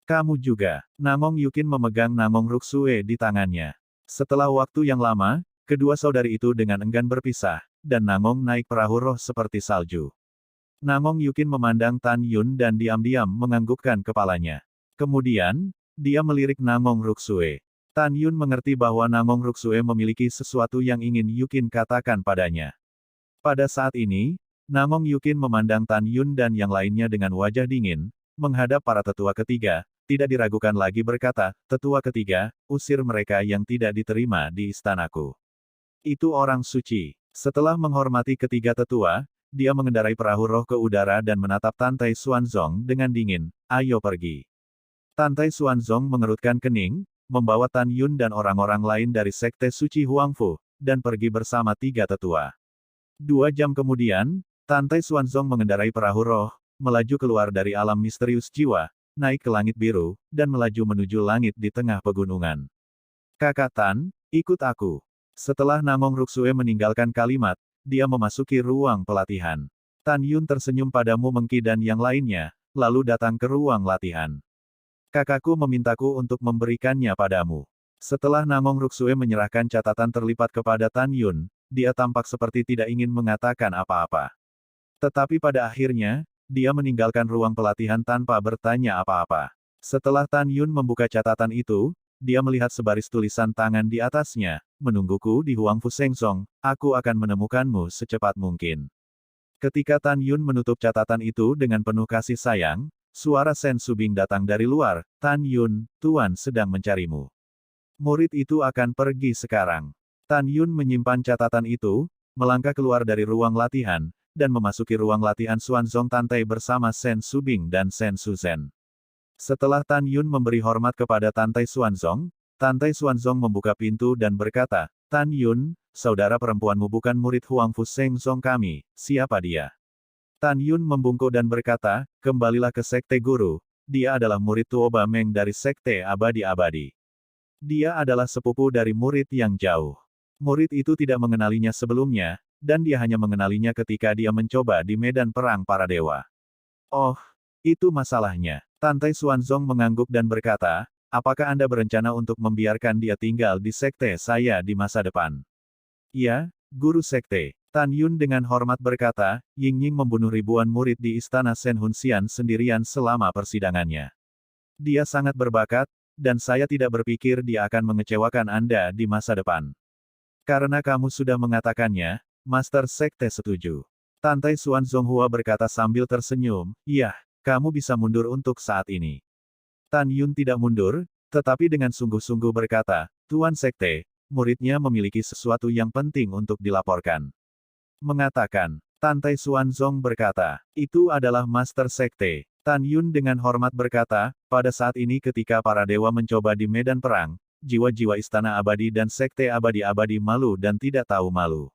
Kamu juga. Nangong Yukin memegang Nangong Ruksue di tangannya. Setelah waktu yang lama, kedua saudari itu dengan enggan berpisah, dan Nangong naik perahu roh seperti salju. Nangong Yukin memandang Tan Yun dan diam-diam menganggukkan kepalanya. Kemudian, dia melirik Nangong Ruksue. Tan Yun mengerti bahwa Nangong Ruksue memiliki sesuatu yang ingin Yukin katakan padanya. Pada saat ini, Nangong Yukin memandang Tan Yun dan yang lainnya dengan wajah dingin, menghadap para tetua ketiga, tidak diragukan lagi berkata, tetua ketiga, usir mereka yang tidak diterima di istanaku. Itu orang suci. Setelah menghormati ketiga tetua, dia mengendarai perahu roh ke udara dan menatap Tantai Xuanzong dengan dingin, ayo pergi. Tantai Xuanzong mengerutkan kening, membawa Tan Yun dan orang-orang lain dari Sekte Suci Huangfu, dan pergi bersama 3 tetua. 2 jam kemudian, Tantai Xuanzong mengendarai perahu roh, melaju keluar dari alam misterius jiwa, naik ke langit biru, dan melaju menuju langit di tengah pegunungan. Kakak Tan, ikut aku. Setelah Nangong Ruksue meninggalkan kalimat, dia memasuki ruang pelatihan. Tan Yun tersenyum padamu Mengki dan yang lainnya, lalu datang ke ruang latihan. Kakakku memintaku untuk memberikannya padamu. Setelah Nangong Ruksue menyerahkan catatan terlipat kepada Tan Yun, dia tampak seperti tidak ingin mengatakan apa-apa. Tetapi pada akhirnya, dia meninggalkan ruang pelatihan tanpa bertanya apa-apa. Setelah Tan Yun membuka catatan itu, dia melihat sebaris tulisan tangan di atasnya, menungguku di Huang Fu Shengzong, aku akan menemukanmu secepat mungkin. Ketika Tan Yun menutup catatan itu dengan penuh kasih sayang, suara Shen Subing datang dari luar, Tan Yun, Tuan sedang mencarimu. Murid itu akan pergi sekarang. Tan Yun menyimpan catatan itu, melangkah keluar dari ruang latihan, dan memasuki ruang latihan Xuanzong Tantai bersama Shen Subing dan Shen Suzhen. Setelah Tan Yun memberi hormat kepada Tantai Xuanzong membuka pintu dan berkata, Tan Yun, saudara perempuanmu bukan murid Huang Fu Shengzong kami, siapa dia? Tan Yun membungkuk dan berkata, kembalilah ke Sekte Guru. Dia adalah murid Tuoba Meng dari Sekte Abadi-Abadi. Dia adalah sepupu dari murid yang jauh. Murid itu tidak mengenalinya sebelumnya, dan dia hanya mengenalinya ketika dia mencoba di medan perang para dewa. Oh, itu masalahnya. Tantai Xuanzong mengangguk dan berkata, apakah Anda berencana untuk membiarkan dia tinggal di sekte saya di masa depan? Ya, Guru Sekte. Tan Yun dengan hormat berkata, Ying-Ying membunuh ribuan murid di istana Shen Hunxian sendirian selama persidangannya. Dia sangat berbakat, dan saya tidak berpikir dia akan mengecewakan Anda di masa depan. Karena kamu sudah mengatakannya, Master Sekte setuju. Tantai Xuanzong Hua berkata sambil tersenyum, iya, kamu bisa mundur untuk saat ini. Tan Yun tidak mundur, tetapi dengan sungguh-sungguh berkata, Tuan Sekte, muridnya memiliki sesuatu yang penting untuk dilaporkan. Mengatakan, Tantai Xuanzong berkata, itu adalah Master Sekte. Tan Yun dengan hormat berkata, pada saat ini ketika para dewa mencoba di medan perang, jiwa-jiwa istana abadi dan sekte abadi-abadi malu dan tidak tahu malu.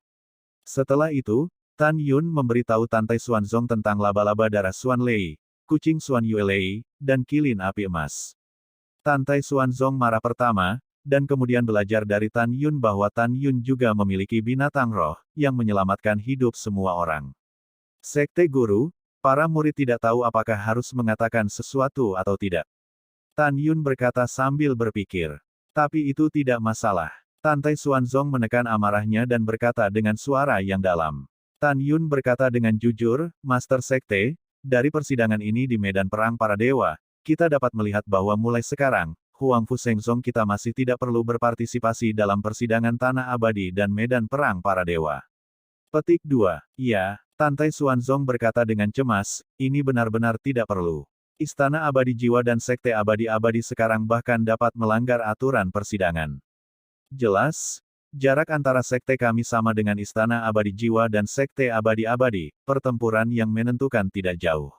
Setelah itu, Tan Yun memberitahu Tantai Xuanzong tentang laba-laba darah Xuan Lei, kucing Xuan Yue Lei, dan kilin api emas. Tantai Xuanzong marah pertama, dan kemudian belajar dari Tan Yun bahwa Tan Yun juga memiliki binatang roh, yang menyelamatkan hidup semua orang. Sekte Guru, para murid tidak tahu apakah harus mengatakan sesuatu atau tidak. Tan Yun berkata sambil berpikir. Tapi itu tidak masalah. Tantai Xuanzong menekan amarahnya dan berkata dengan suara yang dalam. Tan Yun berkata dengan jujur, Master Sekte, dari persidangan ini di medan perang para dewa, kita dapat melihat bahwa mulai sekarang, Huang Fu Shengzong kita masih tidak perlu berpartisipasi dalam persidangan tanah abadi dan medan perang para dewa. Petik 2. Ya, Tantai Xuanzong berkata dengan cemas, ini benar-benar tidak perlu. Istana Abadi Jiwa dan Sekte Abadi-Abadi sekarang bahkan dapat melanggar aturan persidangan. Jelas, jarak antara sekte kami sama dengan Istana Abadi Jiwa dan Sekte Abadi-Abadi, pertempuran yang menentukan tidak jauh.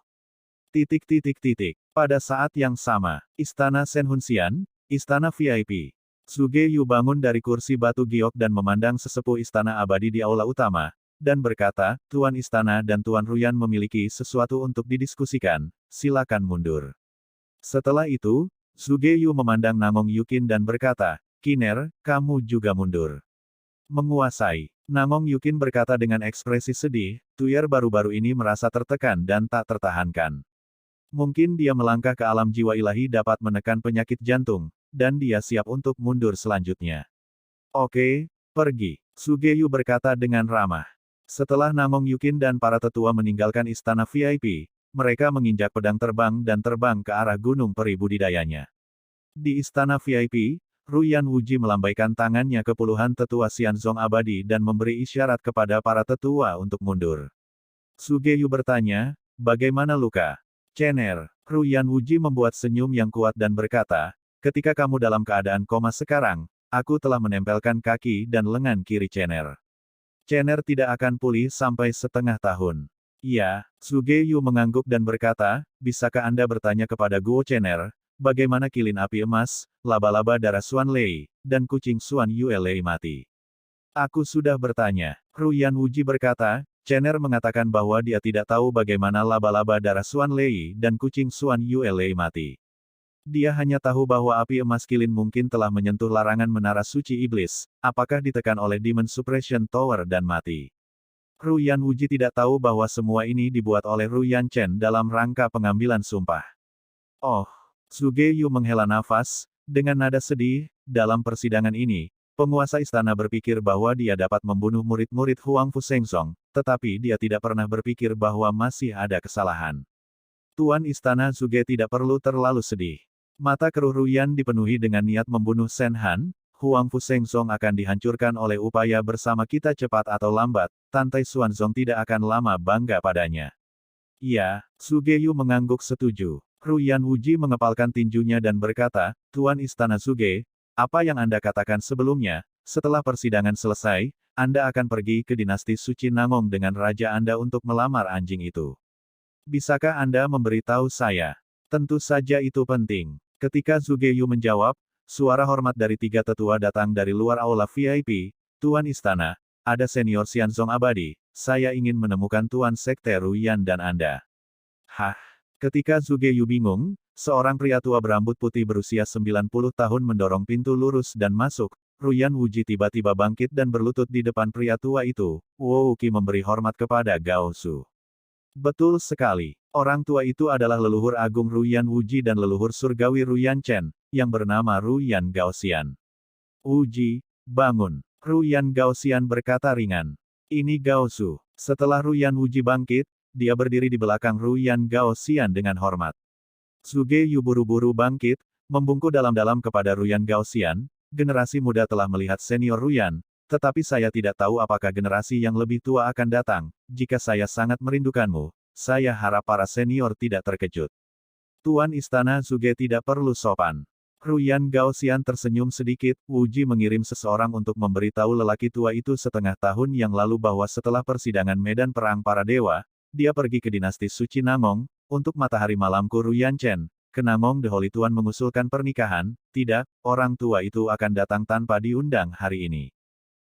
Pada saat yang sama, Istana Shen Hunxian, Istana VIP. Zhuge Yu bangun dari kursi batu giok dan memandang sesepuh Istana Abadi di aula utama, dan berkata, Tuan Istana dan Tuan Ruyan memiliki sesuatu untuk didiskusikan, silakan mundur. Setelah itu, Zhuge Yu memandang Nangong Yukin dan berkata, Kiner, kamu juga mundur. Menguasai. Nangong Yukin berkata dengan ekspresi sedih, Tuyer baru-baru ini merasa tertekan dan tak tertahankan. Mungkin dia melangkah ke alam jiwa ilahi dapat menekan penyakit jantung, dan dia siap untuk mundur selanjutnya. Oke, pergi. Zhuge Yu berkata dengan ramah. Setelah Nangong Yukin dan para tetua meninggalkan istana VIP, mereka menginjak pedang terbang dan terbang ke arah gunung peri budidayanya. Di istana VIP, Ruyan Wuji melambaikan tangannya ke puluhan tetua Xianzong abadi dan memberi isyarat kepada para tetua untuk mundur. Zhuge Yu bertanya, bagaimana luka? Cener, Ruyan Wuji membuat senyum yang kuat dan berkata, ketika kamu dalam keadaan koma sekarang, aku telah menempelkan kaki dan lengan kiri Cener. Cener tidak akan pulih sampai setengah tahun. Iya, Zhuge Yu mengangguk dan berkata, bisakah Anda bertanya kepada Guo Cener, bagaimana kilin api emas, laba-laba darah Xuan Lei, dan kucing Xuan Yue Lei mati? Aku sudah bertanya. Ruyan Wuji berkata, Cener mengatakan bahwa dia tidak tahu bagaimana laba-laba darah Xuan Lei dan kucing Xuan Yue Lei mati. Dia hanya tahu bahwa api emas kilin mungkin telah menyentuh larangan menara suci iblis, apakah ditekan oleh Demon Suppression Tower dan mati. Ruyan Wuji tidak tahu bahwa semua ini dibuat oleh Ruyan Chen dalam rangka pengambilan sumpah. Oh, Zhuge Yu menghela nafas, dengan nada sedih, dalam persidangan ini, penguasa istana berpikir bahwa dia dapat membunuh murid-murid Huang Fu Shengzong, tetapi dia tidak pernah berpikir bahwa masih ada kesalahan. Tuan Istana Zhuge tidak perlu terlalu sedih. Mata keruh Ruyan dipenuhi dengan niat membunuh Shen Han, Huang Fu Shengzong akan dihancurkan oleh upaya bersama kita cepat atau lambat, Tantai Xuanzong tidak akan lama bangga padanya. Iya, Zhuge Yu mengangguk setuju. Ruyan Wuji mengepalkan tinjunya dan berkata, Tuan Istana Zhuge, apa yang Anda katakan sebelumnya, setelah persidangan selesai, Anda akan pergi ke dinasti suci Nangong dengan raja Anda untuk melamar anjing itu. Bisakah Anda memberitahu saya? Tentu saja itu penting. Ketika Zhuge Yu menjawab, suara hormat dari tiga tetua datang dari luar aula VIP, Tuan Istana, ada senior Xianzong abadi, saya ingin menemukan Tuan Sekte Ruyan dan Anda. Hah? Ketika Zhuge Yu bingung, seorang pria tua berambut putih berusia 90 tahun mendorong pintu lurus dan masuk. Ruyan Wuji tiba-tiba bangkit dan berlutut di depan pria tua itu. Wu Qi memberi hormat kepada Gao Su. Betul sekali. Orang tua itu adalah leluhur agung Ruyan Wuji dan leluhur surgawi Ruyan Chen, yang bernama Ruyan Gaoxian. Wuji, bangun. Ruyan Gaoxian berkata ringan. Ini Gao Su. Setelah Ruyan Wuji bangkit, dia berdiri di belakang Ruyan Gaoxian dengan hormat. Zhuge Yu buru-buru bangkit, membungkuk dalam-dalam kepada Ruyan Gaoxian. Generasi muda telah melihat senior Ruyan, tetapi saya tidak tahu apakah generasi yang lebih tua akan datang. Jika saya sangat merindukanmu, saya harap para senior tidak terkejut. Tuan Istana Zhuge tidak perlu sopan. Ruyan Gaoxian tersenyum sedikit. Wuji mengirim seseorang untuk memberitahu lelaki tua itu setengah tahun yang lalu bahwa setelah persidangan medan perang para dewa, dia pergi ke dinasti suci Nangong, untuk matahari malamku Ruyan Chen. Ke Nangong The Holy Tuan mengusulkan pernikahan. Tidak, orang tua itu akan datang tanpa diundang hari ini.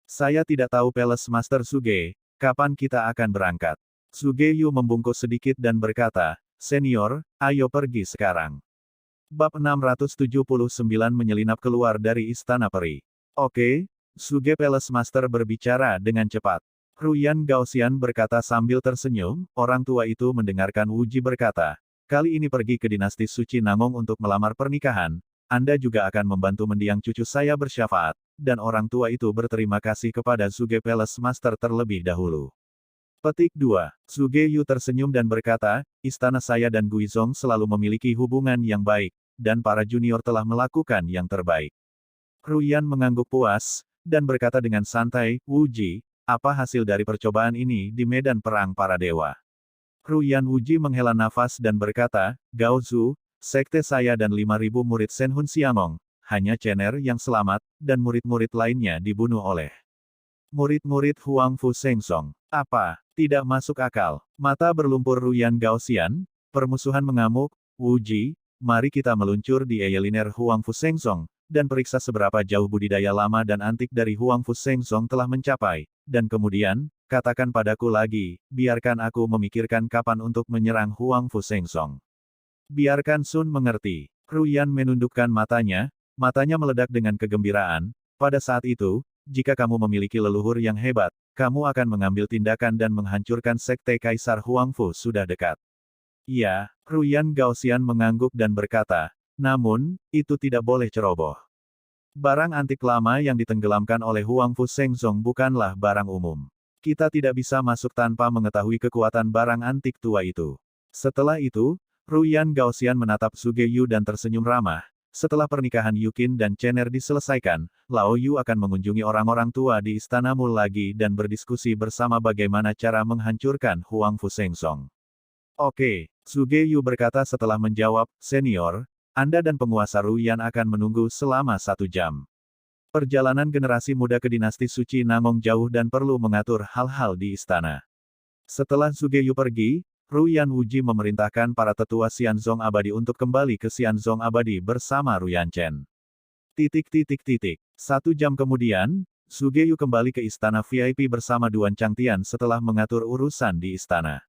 Saya tidak tahu Palace Master Zhuge, kapan kita akan berangkat. Zhuge Yu membungkuk sedikit dan berkata, Senior, ayo pergi sekarang. Bab 679 menyelinap keluar dari Istana Peri. Oke, Zhuge Palace Master berbicara dengan cepat. Ruyan Gaoxian berkata sambil tersenyum. Orang tua itu mendengarkan Wuji berkata, kali ini pergi ke dinasti suci Nangong untuk melamar pernikahan. Anda juga akan membantu mendiang cucu saya bersyafaat. Dan orang tua itu berterima kasih kepada Zhuge Palace Master terlebih dahulu. Petik 2. Zhuge Yu tersenyum dan berkata, istana saya dan Guizhong selalu memiliki hubungan yang baik, dan para junior telah melakukan yang terbaik. Ruyan mengangguk puas, dan berkata dengan santai, Wuji, apa hasil dari percobaan ini di medan perang para dewa? Ruyan Wuji menghela nafas dan berkata, Gao Zu, sekte saya dan 5.000 murid Senhun Xiangong, hanya Cener yang selamat, dan murid-murid lainnya dibunuh oleh murid-murid Huang Fu Sengsong. Apa? Tidak masuk akal. Mata berlumpur Ruyan Gaoxian, permusuhan mengamuk, Wuji, mari kita meluncur di Eyeliner Huang Fu Sengsong, dan periksa seberapa jauh budidaya lama dan antik dari Huang Fu Sengsong telah mencapai, dan kemudian, katakan padaku lagi, biarkan aku memikirkan kapan untuk menyerang Huang Fu Sengsong. Biarkan Sun mengerti. Ruyan menundukkan matanya meledak dengan kegembiraan. Pada saat itu, jika kamu memiliki leluhur yang hebat, kamu akan mengambil tindakan dan menghancurkan sekte Kaisar Huang Fu sudah dekat. Iya, Ruyan Gaoxian mengangguk dan berkata, namun, itu tidak boleh ceroboh. Barang antik lama yang ditenggelamkan oleh Huang Fu Sengsong bukanlah barang umum. Kita tidak bisa masuk tanpa mengetahui kekuatan barang antik tua itu. Setelah itu, Ruyan Gaoxian menatap Zhuge Yu dan tersenyum ramah. Setelah pernikahan Yukin dan Cener diselesaikan, Lao Yu akan mengunjungi orang-orang tua di istanamu lagi dan berdiskusi bersama bagaimana cara menghancurkan Huang Fu Sengsong. Oke, Zhuge Yu berkata setelah menjawab, Senior, Anda dan penguasa Ruyan akan menunggu selama 1 jam. Perjalanan generasi muda ke dinasti suci Nangong jauh dan perlu mengatur hal-hal di istana. Setelah Zhuge Yu pergi, Ruyan Wuji memerintahkan para tetua Xianzong abadi untuk kembali ke Xianzong abadi bersama Ruyan Chen. 1 jam kemudian, Zhuge Yu kembali ke istana VIP bersama Duan Changtian setelah mengatur urusan di istana.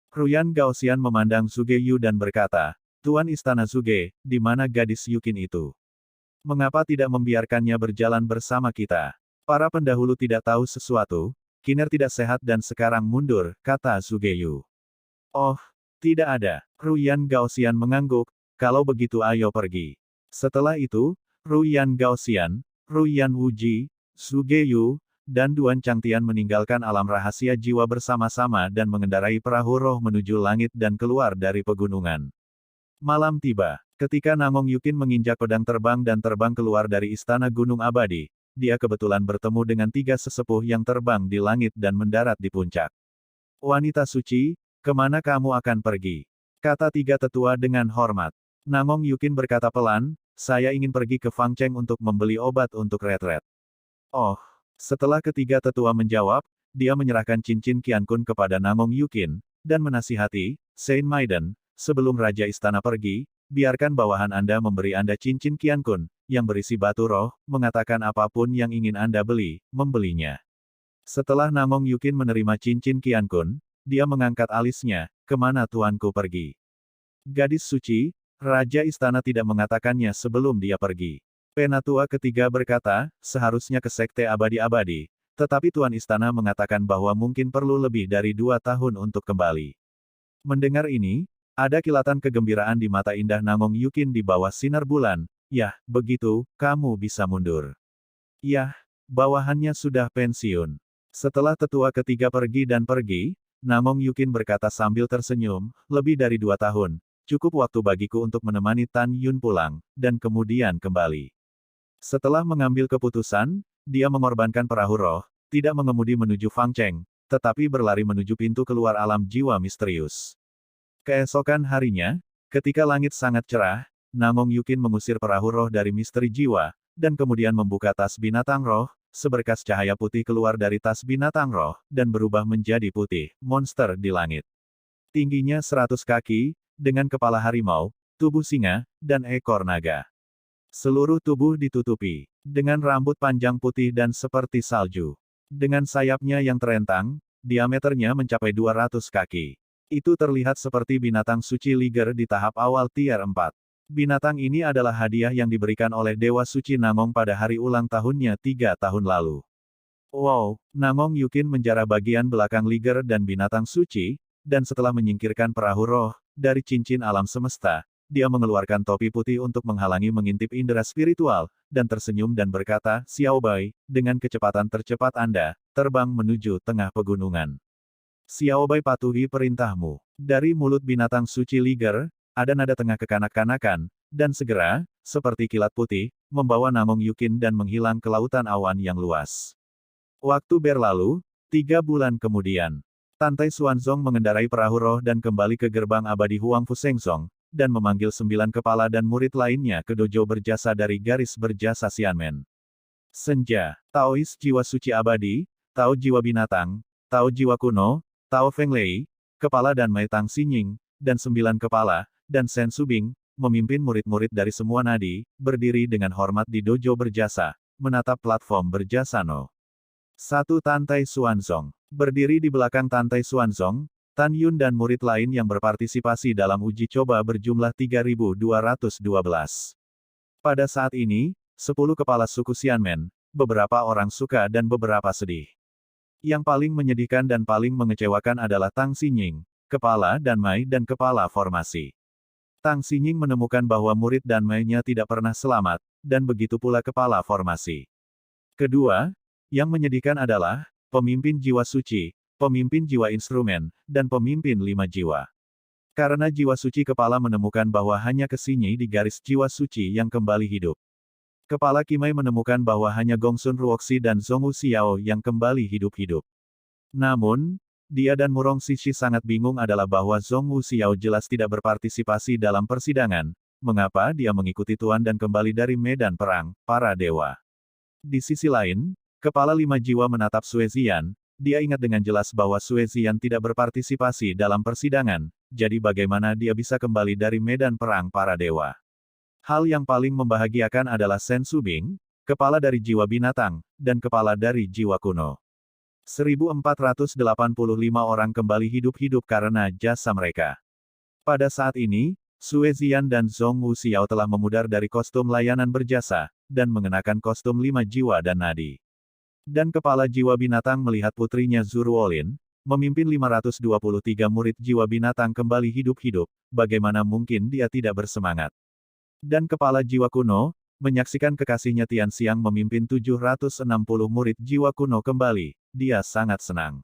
Ruyan Gaoxian memandang Zhuge Yu dan berkata, Tuan Istana Zhuge, di mana gadis Yukin itu? Mengapa tidak membiarkannya berjalan bersama kita? Para pendahulu tidak tahu sesuatu, Kiner tidak sehat dan sekarang mundur, kata Zhuge Yu. Oh, tidak ada. Ruyan Gaoxian mengangguk, kalau begitu ayo pergi. Setelah itu, Ruyan Gaoxian, Ruyan Wuji, Zhuge Yu, dan Duan Changtian meninggalkan alam rahasia jiwa bersama-sama dan mengendarai perahu roh menuju langit dan keluar dari pegunungan. Malam tiba. Ketika Nangong Yukin menginjak pedang terbang dan terbang keluar dari istana Gunung Abadi, dia kebetulan bertemu dengan 3 sesepuh yang terbang di langit dan mendarat di puncak. Wanita suci, kemana kamu akan pergi? Kata 3 tetua dengan hormat. Nangong Yukin berkata pelan, saya ingin pergi ke Fangcheng untuk membeli obat untuk retret. Oh. Setelah ketiga tetua menjawab, dia menyerahkan cincin Qiankun kepada Nangong Yukin, dan menasihati, Saint Maiden, sebelum Raja Istana pergi, biarkan bawahan Anda memberi Anda cincin Qiankun, yang berisi batu roh, mengatakan apapun yang ingin Anda beli, membelinya. Setelah Namong Yukin menerima cincin Qiankun, dia mengangkat alisnya, kemana tuanku pergi? Gadis suci, Raja Istana tidak mengatakannya sebelum dia pergi. Penatua ketiga berkata, seharusnya ke Sekte Abadi-Abadi, tetapi Tuan Istana mengatakan bahwa mungkin perlu lebih dari 2 tahun untuk kembali. Mendengar ini, ada kilatan kegembiraan di mata indah Namong Yukin di bawah sinar bulan. Yah, begitu, kamu bisa mundur. Yah, bawahannya sudah pensiun. Setelah tetua ketiga pergi, Namong Yukin berkata sambil tersenyum, lebih dari 2 tahun, cukup waktu bagiku untuk menemani Tan Yun pulang, dan kemudian kembali. Setelah mengambil keputusan, dia mengorbankan perahu roh, tidak mengemudi menuju Fangcheng, tetapi berlari menuju pintu keluar alam jiwa misterius. Keesokan harinya, ketika langit sangat cerah, Namong Yukin mengusir perahu roh dari misteri jiwa, dan kemudian membuka tas binatang roh, seberkas cahaya putih keluar dari tas binatang roh, dan berubah menjadi putih, monster di langit. Tingginya 100 kaki, dengan kepala harimau, tubuh singa, dan ekor naga. Seluruh tubuh ditutupi dengan rambut panjang putih dan seperti salju. Dengan sayapnya yang terentang, diameternya mencapai 200 kaki. Itu terlihat seperti binatang suci Liger di tahap awal tier 4. Binatang ini adalah hadiah yang diberikan oleh Dewa Suci Namong pada hari ulang tahunnya 3 tahun lalu. Wow, Namong Yukin menjarah bagian belakang Liger dan binatang suci, dan setelah menyingkirkan perahu roh dari cincin alam semesta, dia mengeluarkan topi putih untuk menghalangi mengintip indera spiritual, dan tersenyum dan berkata, Xiao Bai, dengan kecepatan tercepat Anda, terbang menuju tengah pegunungan. Xiao Bai patuhi perintahmu. Dari mulut binatang suci Liger, ada nada tengah kekanak-kanakan, dan segera, seperti kilat putih, membawa Namong Yukin dan menghilang ke lautan awan yang luas. Waktu berlalu, 3 bulan kemudian. Tantai Xuanzong mengendarai perahu roh dan kembali ke gerbang abadi Huangfu Shengzong, dan memanggil 9 kepala dan murid lainnya ke dojo berjasa dari garis berjasa Xianmen. Senja, Taois jiwa suci abadi, Tao jiwa binatang, Tao jiwa kuno, Tao Feng Lei, kepala dan Mai Tang Xinying, dan 9 kepala, dan Shen Subing, memimpin murid-murid dari semua nadi, berdiri dengan hormat di dojo berjasa, menatap platform berjasa No. 1 Tantai Xuanzong. Berdiri di belakang Tantai Xuanzong, Tan Yun dan murid lain yang berpartisipasi dalam uji coba berjumlah 3.212. Pada saat ini, 10 kepala suku Xianmen, beberapa orang suka dan beberapa sedih. Yang paling menyedihkan dan paling mengecewakan adalah Tang Xinying, kepala dan Mai dan kepala formasi. Tang Xinying menemukan bahwa murid dan Mai-nya tidak pernah selamat, dan begitu pula kepala formasi. Kedua, yang menyedihkan adalah pemimpin jiwa suci, pemimpin jiwa instrumen, dan pemimpin 5 jiwa. Karena jiwa suci kepala menemukan bahwa hanya Kesinyi di garis jiwa suci yang kembali hidup. Kepala Kimai menemukan bahwa hanya Gongsun Ruoxi dan Zhongwu Xiao yang kembali hidup-hidup. Namun, dia dan Murong Sishi sangat bingung adalah bahwa Zhongwu Xiao jelas tidak berpartisipasi dalam persidangan, mengapa dia mengikuti Tuan dan kembali dari medan perang, para dewa. Di sisi lain, kepala 5 jiwa menatap Sue Ziyan. Dia ingat dengan jelas bahwa Sue Ziyan tidak berpartisipasi dalam persidangan, jadi bagaimana dia bisa kembali dari medan perang para dewa. Hal yang paling membahagiakan adalah Shen Subing, kepala dari jiwa binatang, dan kepala dari jiwa kuno. 1485 orang kembali hidup-hidup karena jasa mereka. Pada saat ini, Sue Ziyan dan Zhongwu Xiao telah memudar dari kostum layanan berjasa, dan mengenakan kostum 5 jiwa dan nadi. Dan kepala jiwa binatang melihat putrinya Zhu Ruolin, memimpin 523 murid jiwa binatang kembali hidup-hidup, bagaimana mungkin dia tidak bersemangat. Dan kepala jiwa kuno, menyaksikan kekasihnya Tian Xiang memimpin 760 murid jiwa kuno kembali, dia sangat senang.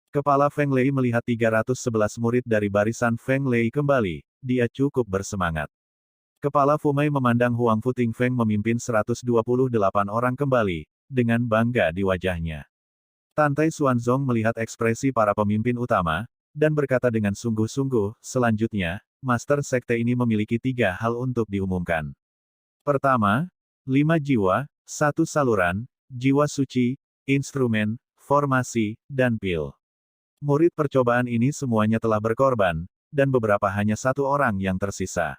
Kepala Feng Lei melihat 311 murid dari barisan Feng Lei kembali, dia cukup bersemangat. Kepala Fumei memandang Huangfu Tingfeng memimpin 128 orang kembali, dengan bangga di wajahnya. Tantai Xuanzong melihat ekspresi para pemimpin utama, dan berkata dengan sungguh-sungguh, selanjutnya, Master Sekte ini memiliki 3 hal untuk diumumkan. Pertama, 5 jiwa, 1 saluran, jiwa suci, instrumen, formasi, dan pil. Murid percobaan ini semuanya telah berkorban, dan beberapa hanya 1 orang yang tersisa.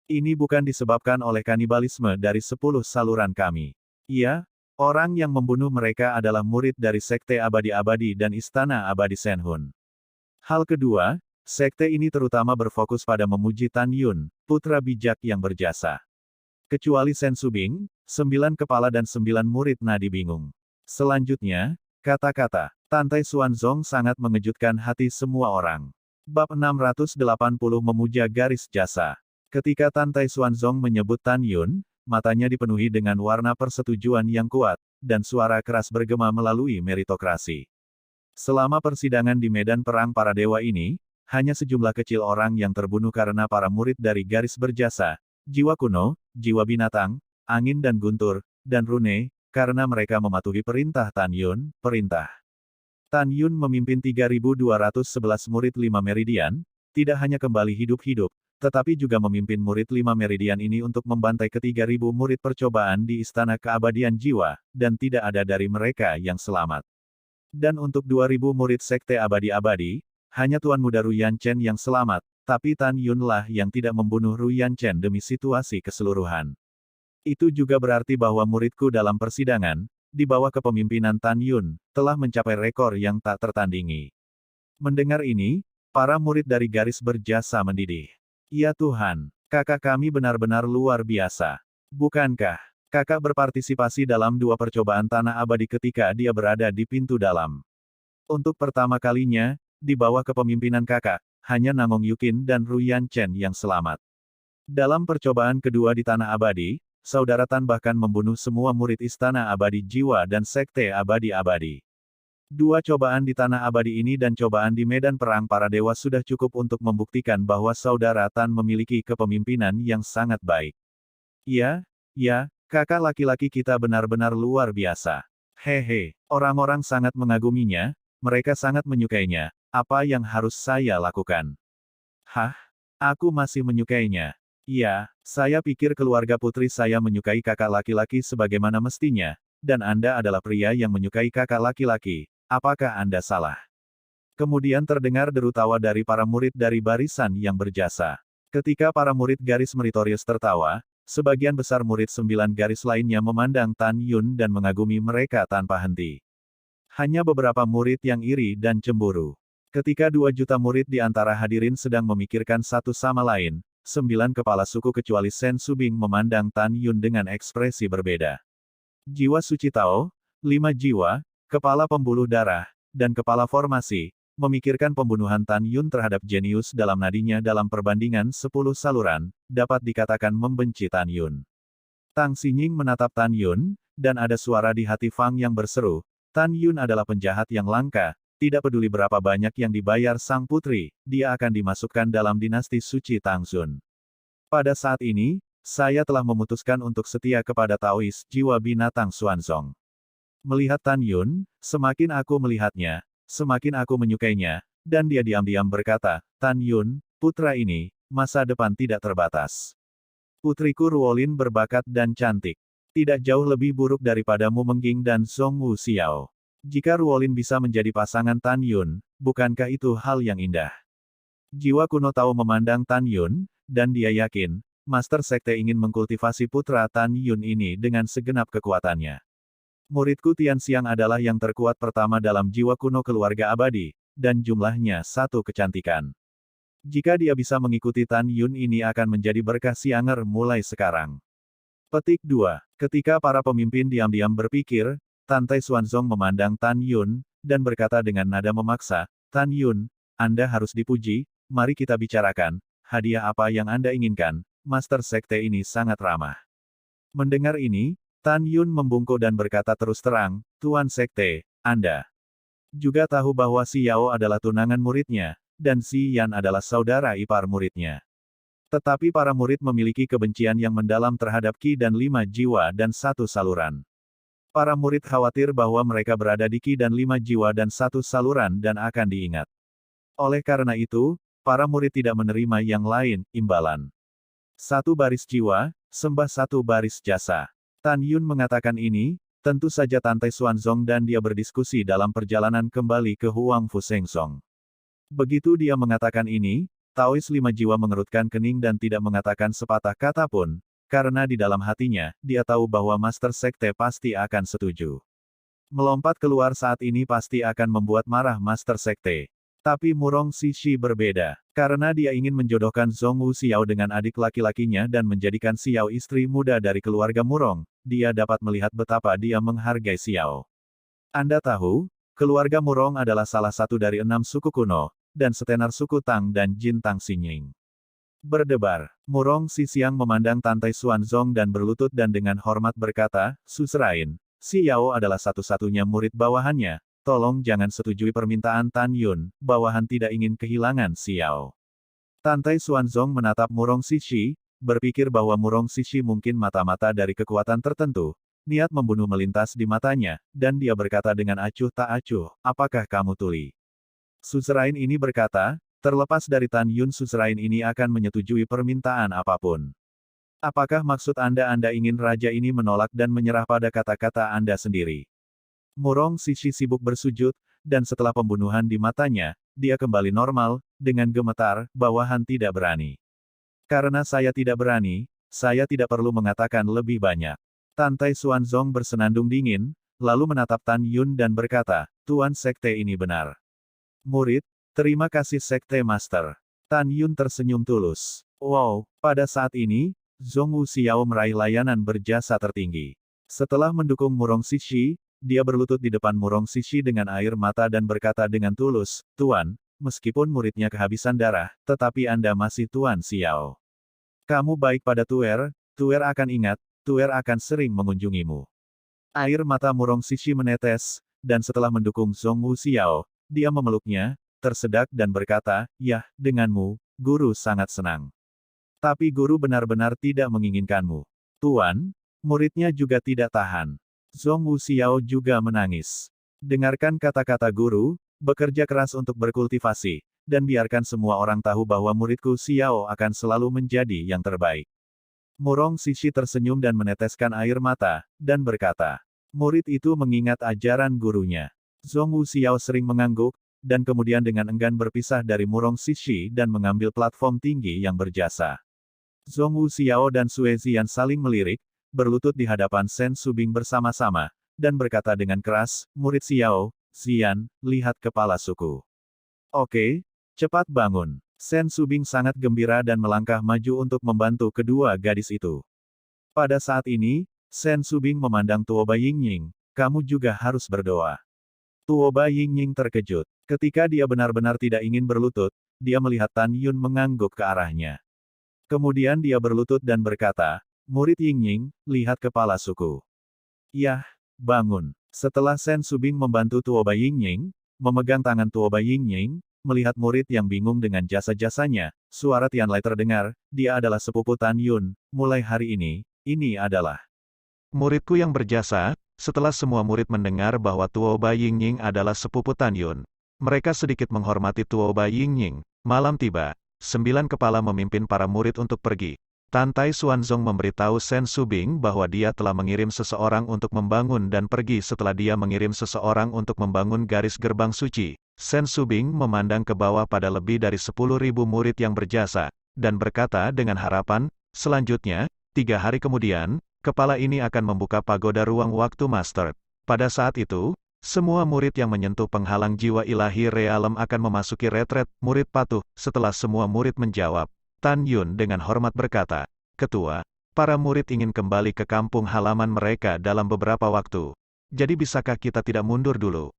Ini bukan disebabkan oleh kanibalisme dari 10 saluran kami. Iya, Orang yang membunuh mereka adalah murid dari Sekte Abadi-Abadi dan Istana Abadi Shenhun. Hal kedua, sekte ini terutama berfokus pada memuji Tan Yun, putra bijak yang berjasa. Kecuali Shen Subing, 9 kepala dan 9 murid nadi bingung. Selanjutnya, kata-kata Tantai Xuanzong sangat mengejutkan hati semua orang. Bab 680 memuja garis jasa. Ketika Tantai Xuanzong menyebut Tan Yun, matanya dipenuhi dengan warna persetujuan yang kuat, dan suara keras bergema melalui meritokrasi. Selama persidangan di medan perang para dewa ini, hanya sejumlah kecil orang yang terbunuh karena para murid dari garis berjasa, jiwa kuno, jiwa binatang, angin dan guntur, dan rune, karena mereka mematuhi perintah Tan Yun, perintah. Tan Yun memimpin 3.211 murid 5 meridian, tidak hanya kembali hidup-hidup, tetapi juga memimpin murid 5 meridian ini untuk membantai ke-3.000 murid percobaan di Istana Keabadian Jiwa, dan tidak ada dari mereka yang selamat. Dan untuk 2.000 murid Sekte Abadi-Abadi, hanya Tuan Muda Ruyan Chen yang selamat, tapi Tan Yun lah yang tidak membunuh Ruyan Chen demi situasi keseluruhan. Itu juga berarti bahwa muridku dalam persidangan, di bawah kepemimpinan Tan Yun, telah mencapai rekor yang tak tertandingi. Mendengar ini, para murid dari garis berjasa mendidih. Ya Tuhan, kakak kami benar-benar luar biasa. Bukankah kakak berpartisipasi dalam 2 percobaan tanah abadi ketika dia berada di pintu dalam? Untuk pertama kalinya, di bawah kepemimpinan kakak, hanya Nangong Yukin dan Ruyan Chen yang selamat. Dalam percobaan kedua di tanah abadi, saudara Tan bahkan membunuh semua murid Istana Abadi Jiwa dan Sekte Abadi-Abadi. 2 cobaan di tanah abadi ini dan cobaan di medan perang para dewa sudah cukup untuk membuktikan bahwa saudara Tan memiliki kepemimpinan yang sangat baik. Ya, kakak laki-laki kita benar-benar luar biasa. Hehe, orang-orang sangat mengaguminya, mereka sangat menyukainya. Apa yang harus saya lakukan? Hah? Aku masih menyukainya. Ya, saya pikir keluarga putri saya menyukai kakak laki-laki sebagaimana mestinya, dan Anda adalah pria yang menyukai kakak laki-laki. Apakah Anda salah? Kemudian terdengar deru tawa dari para murid dari barisan yang berjasa. Ketika para murid garis meritorius tertawa, sebagian besar murid 9 garis lainnya memandang Tan Yun dan mengagumi mereka tanpa henti. Hanya beberapa murid yang iri dan cemburu. Ketika 2 juta murid di antara hadirin sedang memikirkan satu sama lain, 9 kepala suku kecuali Shen Subing memandang Tan Yun dengan ekspresi berbeda. Jiwa suci Tao, 5 jiwa, kepala pembuluh darah, dan kepala formasi, memikirkan pembunuhan Tan Yun terhadap jenius dalam nadinya dalam perbandingan 10 saluran, dapat dikatakan membenci Tan Yun. Tang Xinying menatap Tan Yun, dan ada suara di hati Fang yang berseru, Tan Yun adalah penjahat yang langka, tidak peduli berapa banyak yang dibayar sang putri, dia akan dimasukkan dalam dinasti suci Tang Xun. Pada saat ini, saya telah memutuskan untuk setia kepada Taois jiwa binatang Xuanzong. Melihat Tan Yun, semakin aku melihatnya, semakin aku menyukainya, dan dia diam-diam berkata, Tan Yun, putra ini, masa depan tidak terbatas. Putriku Ruolin berbakat dan cantik. Tidak jauh lebih buruk daripada Mu Mengging dan Zhong Wu Xiao. Jika Ruolin bisa menjadi pasangan Tan Yun, bukankah itu hal yang indah? Jiwa kuno tahu memandang Tan Yun, dan dia yakin, Master Sekte ingin mengkultivasi putra Tan Yun ini dengan segenap kekuatannya. Muridku Tianxiang adalah yang terkuat pertama dalam jiwa kuno keluarga abadi, dan jumlahnya 1 kecantikan. Jika dia bisa mengikuti Tan Yun ini akan menjadi berkah Xianger mulai sekarang. Petik 2. Ketika para pemimpin diam-diam berpikir, Tantai Xuanzong memandang Tan Yun, dan berkata dengan nada memaksa, Tan Yun, Anda harus dipuji, mari kita bicarakan, hadiah apa yang Anda inginkan, Master Sekte ini sangat ramah. Mendengar ini, Tan Yun membungkuk dan berkata terus terang, Tuan Sekte, Anda juga tahu bahwa Si Yao adalah tunangan muridnya, dan Si Yan adalah saudara ipar muridnya. Tetapi para murid memiliki kebencian yang mendalam terhadap Qi dan 5 jiwa dan 1 saluran. Para murid khawatir bahwa mereka berada di Qi dan 5 jiwa dan 1 saluran dan akan diingat. Oleh karena itu, para murid tidak menerima yang lain, imbalan. 1 baris jiwa, sembah 1 baris jasa. Tan Yun mengatakan ini, tentu saja Tantai Xuanzong dan dia berdiskusi dalam perjalanan kembali ke Huang Fu Sengsong. Begitu dia mengatakan ini, Taois 5 jiwa mengerutkan kening dan tidak mengatakan sepatah kata pun, karena di dalam hatinya, dia tahu bahwa Master Sekte pasti akan setuju. Melompat keluar saat ini pasti akan membuat marah Master Sekte. Tapi Murong Sishi berbeda, karena dia ingin menjodohkan Zhongwu Xiao dengan adik laki-lakinya dan menjadikan Xiao istri muda dari keluarga Murong. Dia dapat melihat betapa dia menghargai Xiao. Anda tahu, keluarga Murong adalah salah satu dari 6 suku kuno, dan setenar suku Tang dan Jin Tang Xingying. Berdebar, Murong Xisiang memandang Tantai Xuanzong dan berlutut dan dengan hormat berkata, "Suzerain, Xiao adalah satu-satunya murid bawahannya, tolong jangan setujui permintaan Tan Yun, bawahan tidak ingin kehilangan Xiao." Tantai Xuanzong menatap Murong Sishi, berpikir bahwa Murong Sishi mungkin mata-mata dari kekuatan tertentu, niat membunuh melintas di matanya, dan dia berkata dengan acuh tak acuh, "Apakah kamu tuli?" Suzerain ini berkata, "Terlepas dari Tan Yun, suzerain ini akan menyetujui permintaan apapun." Apakah maksud Anda ingin raja ini menolak dan menyerah pada kata-kata Anda sendiri? Murong Sishi sibuk bersujud, dan setelah pembunuhan di matanya, dia kembali normal, dengan gemetar, bawahan tidak berani. Karena saya tidak berani, saya tidak perlu mengatakan lebih banyak. Tantai Xuanzong bersenandung dingin, lalu menatap Tan Yun dan berkata, "Tuan Sekte ini benar." Murid, terima kasih Sekte Master. Tan Yun tersenyum tulus. Wow, pada saat ini, Zhongwu Xiao meraih layanan berjasa tertinggi. Setelah mendukung Murong Sishi, dia berlutut di depan Murong Sishi dengan air mata dan berkata dengan tulus, "Tuan, meskipun muridnya kehabisan darah, tetapi Anda masih Tuan Xiao. Kamu baik pada Tuer, Tuer akan ingat, Tuer akan sering mengunjungimu." Air mata Murong Sishi menetes, dan setelah mendukung Zhongwu Xiao, dia memeluknya, tersedak dan berkata, "Yah, denganmu, guru sangat senang. Tapi guru benar-benar tidak menginginkanmu." "Tuan," muridnya juga tidak tahan. Zhongwu Xiao juga menangis. "Dengarkan kata-kata guru, bekerja keras untuk berkultivasi, dan biarkan semua orang tahu bahwa muridku Xiao akan selalu menjadi yang terbaik." Murong Sishi tersenyum dan meneteskan air mata, dan berkata, "Murid itu mengingat ajaran gurunya." Zhongwu Xiao sering mengangguk, dan kemudian dengan enggan berpisah dari Murong Sishi dan mengambil platform tinggi yang berjasa. Zhongwu Xiao dan Sue Zian saling melirik, berlutut di hadapan Shen Subing bersama-sama, dan berkata dengan keras, "Murid Xiao, Zian, lihat kepala suku." "Oke, cepat bangun." Shen Subing sangat gembira dan melangkah maju untuk membantu kedua gadis itu. Pada saat ini, Shen Subing memandang Tuoba Yingying, "Kamu juga harus berdoa." Tuoba Yingying terkejut. Ketika dia benar-benar tidak ingin berlutut, dia melihat Tan Yun mengangguk ke arahnya. Kemudian dia berlutut dan berkata, "Murid Yingying, lihat kepala suku." "Yah, bangun." Setelah Shen Subing membantu Tuoba Yingying, memegang tangan Tuoba Yingying, melihat murid yang bingung dengan jasa-jasanya, suara Tianlai terdengar, "Dia adalah sepupu Tan Yun, mulai hari ini adalah muridku yang berjasa." Setelah semua murid mendengar bahwa Tuoba Yingying adalah sepupu Tan Yun, mereka sedikit menghormati Tuoba Yingying. Malam tiba. 9 kepala memimpin para murid untuk pergi. Tantai Xuanzong memberitahu Shen Subing bahwa dia telah mengirim seseorang untuk membangun dan pergi setelah dia mengirim seseorang untuk membangun garis gerbang suci. Shen Subing memandang ke bawah pada lebih dari 10.000 murid yang berjasa, dan berkata dengan harapan, "Selanjutnya, 3 hari kemudian, kepala ini akan membuka pagoda ruang waktu Master." Pada saat itu, semua murid yang menyentuh penghalang jiwa ilahi realem akan memasuki retret. Murid patuh. Setelah semua murid menjawab, Tan Yun dengan hormat berkata, "Ketua, para murid ingin kembali ke kampung halaman mereka dalam beberapa waktu. Jadi bisakah kita tidak mundur dulu?"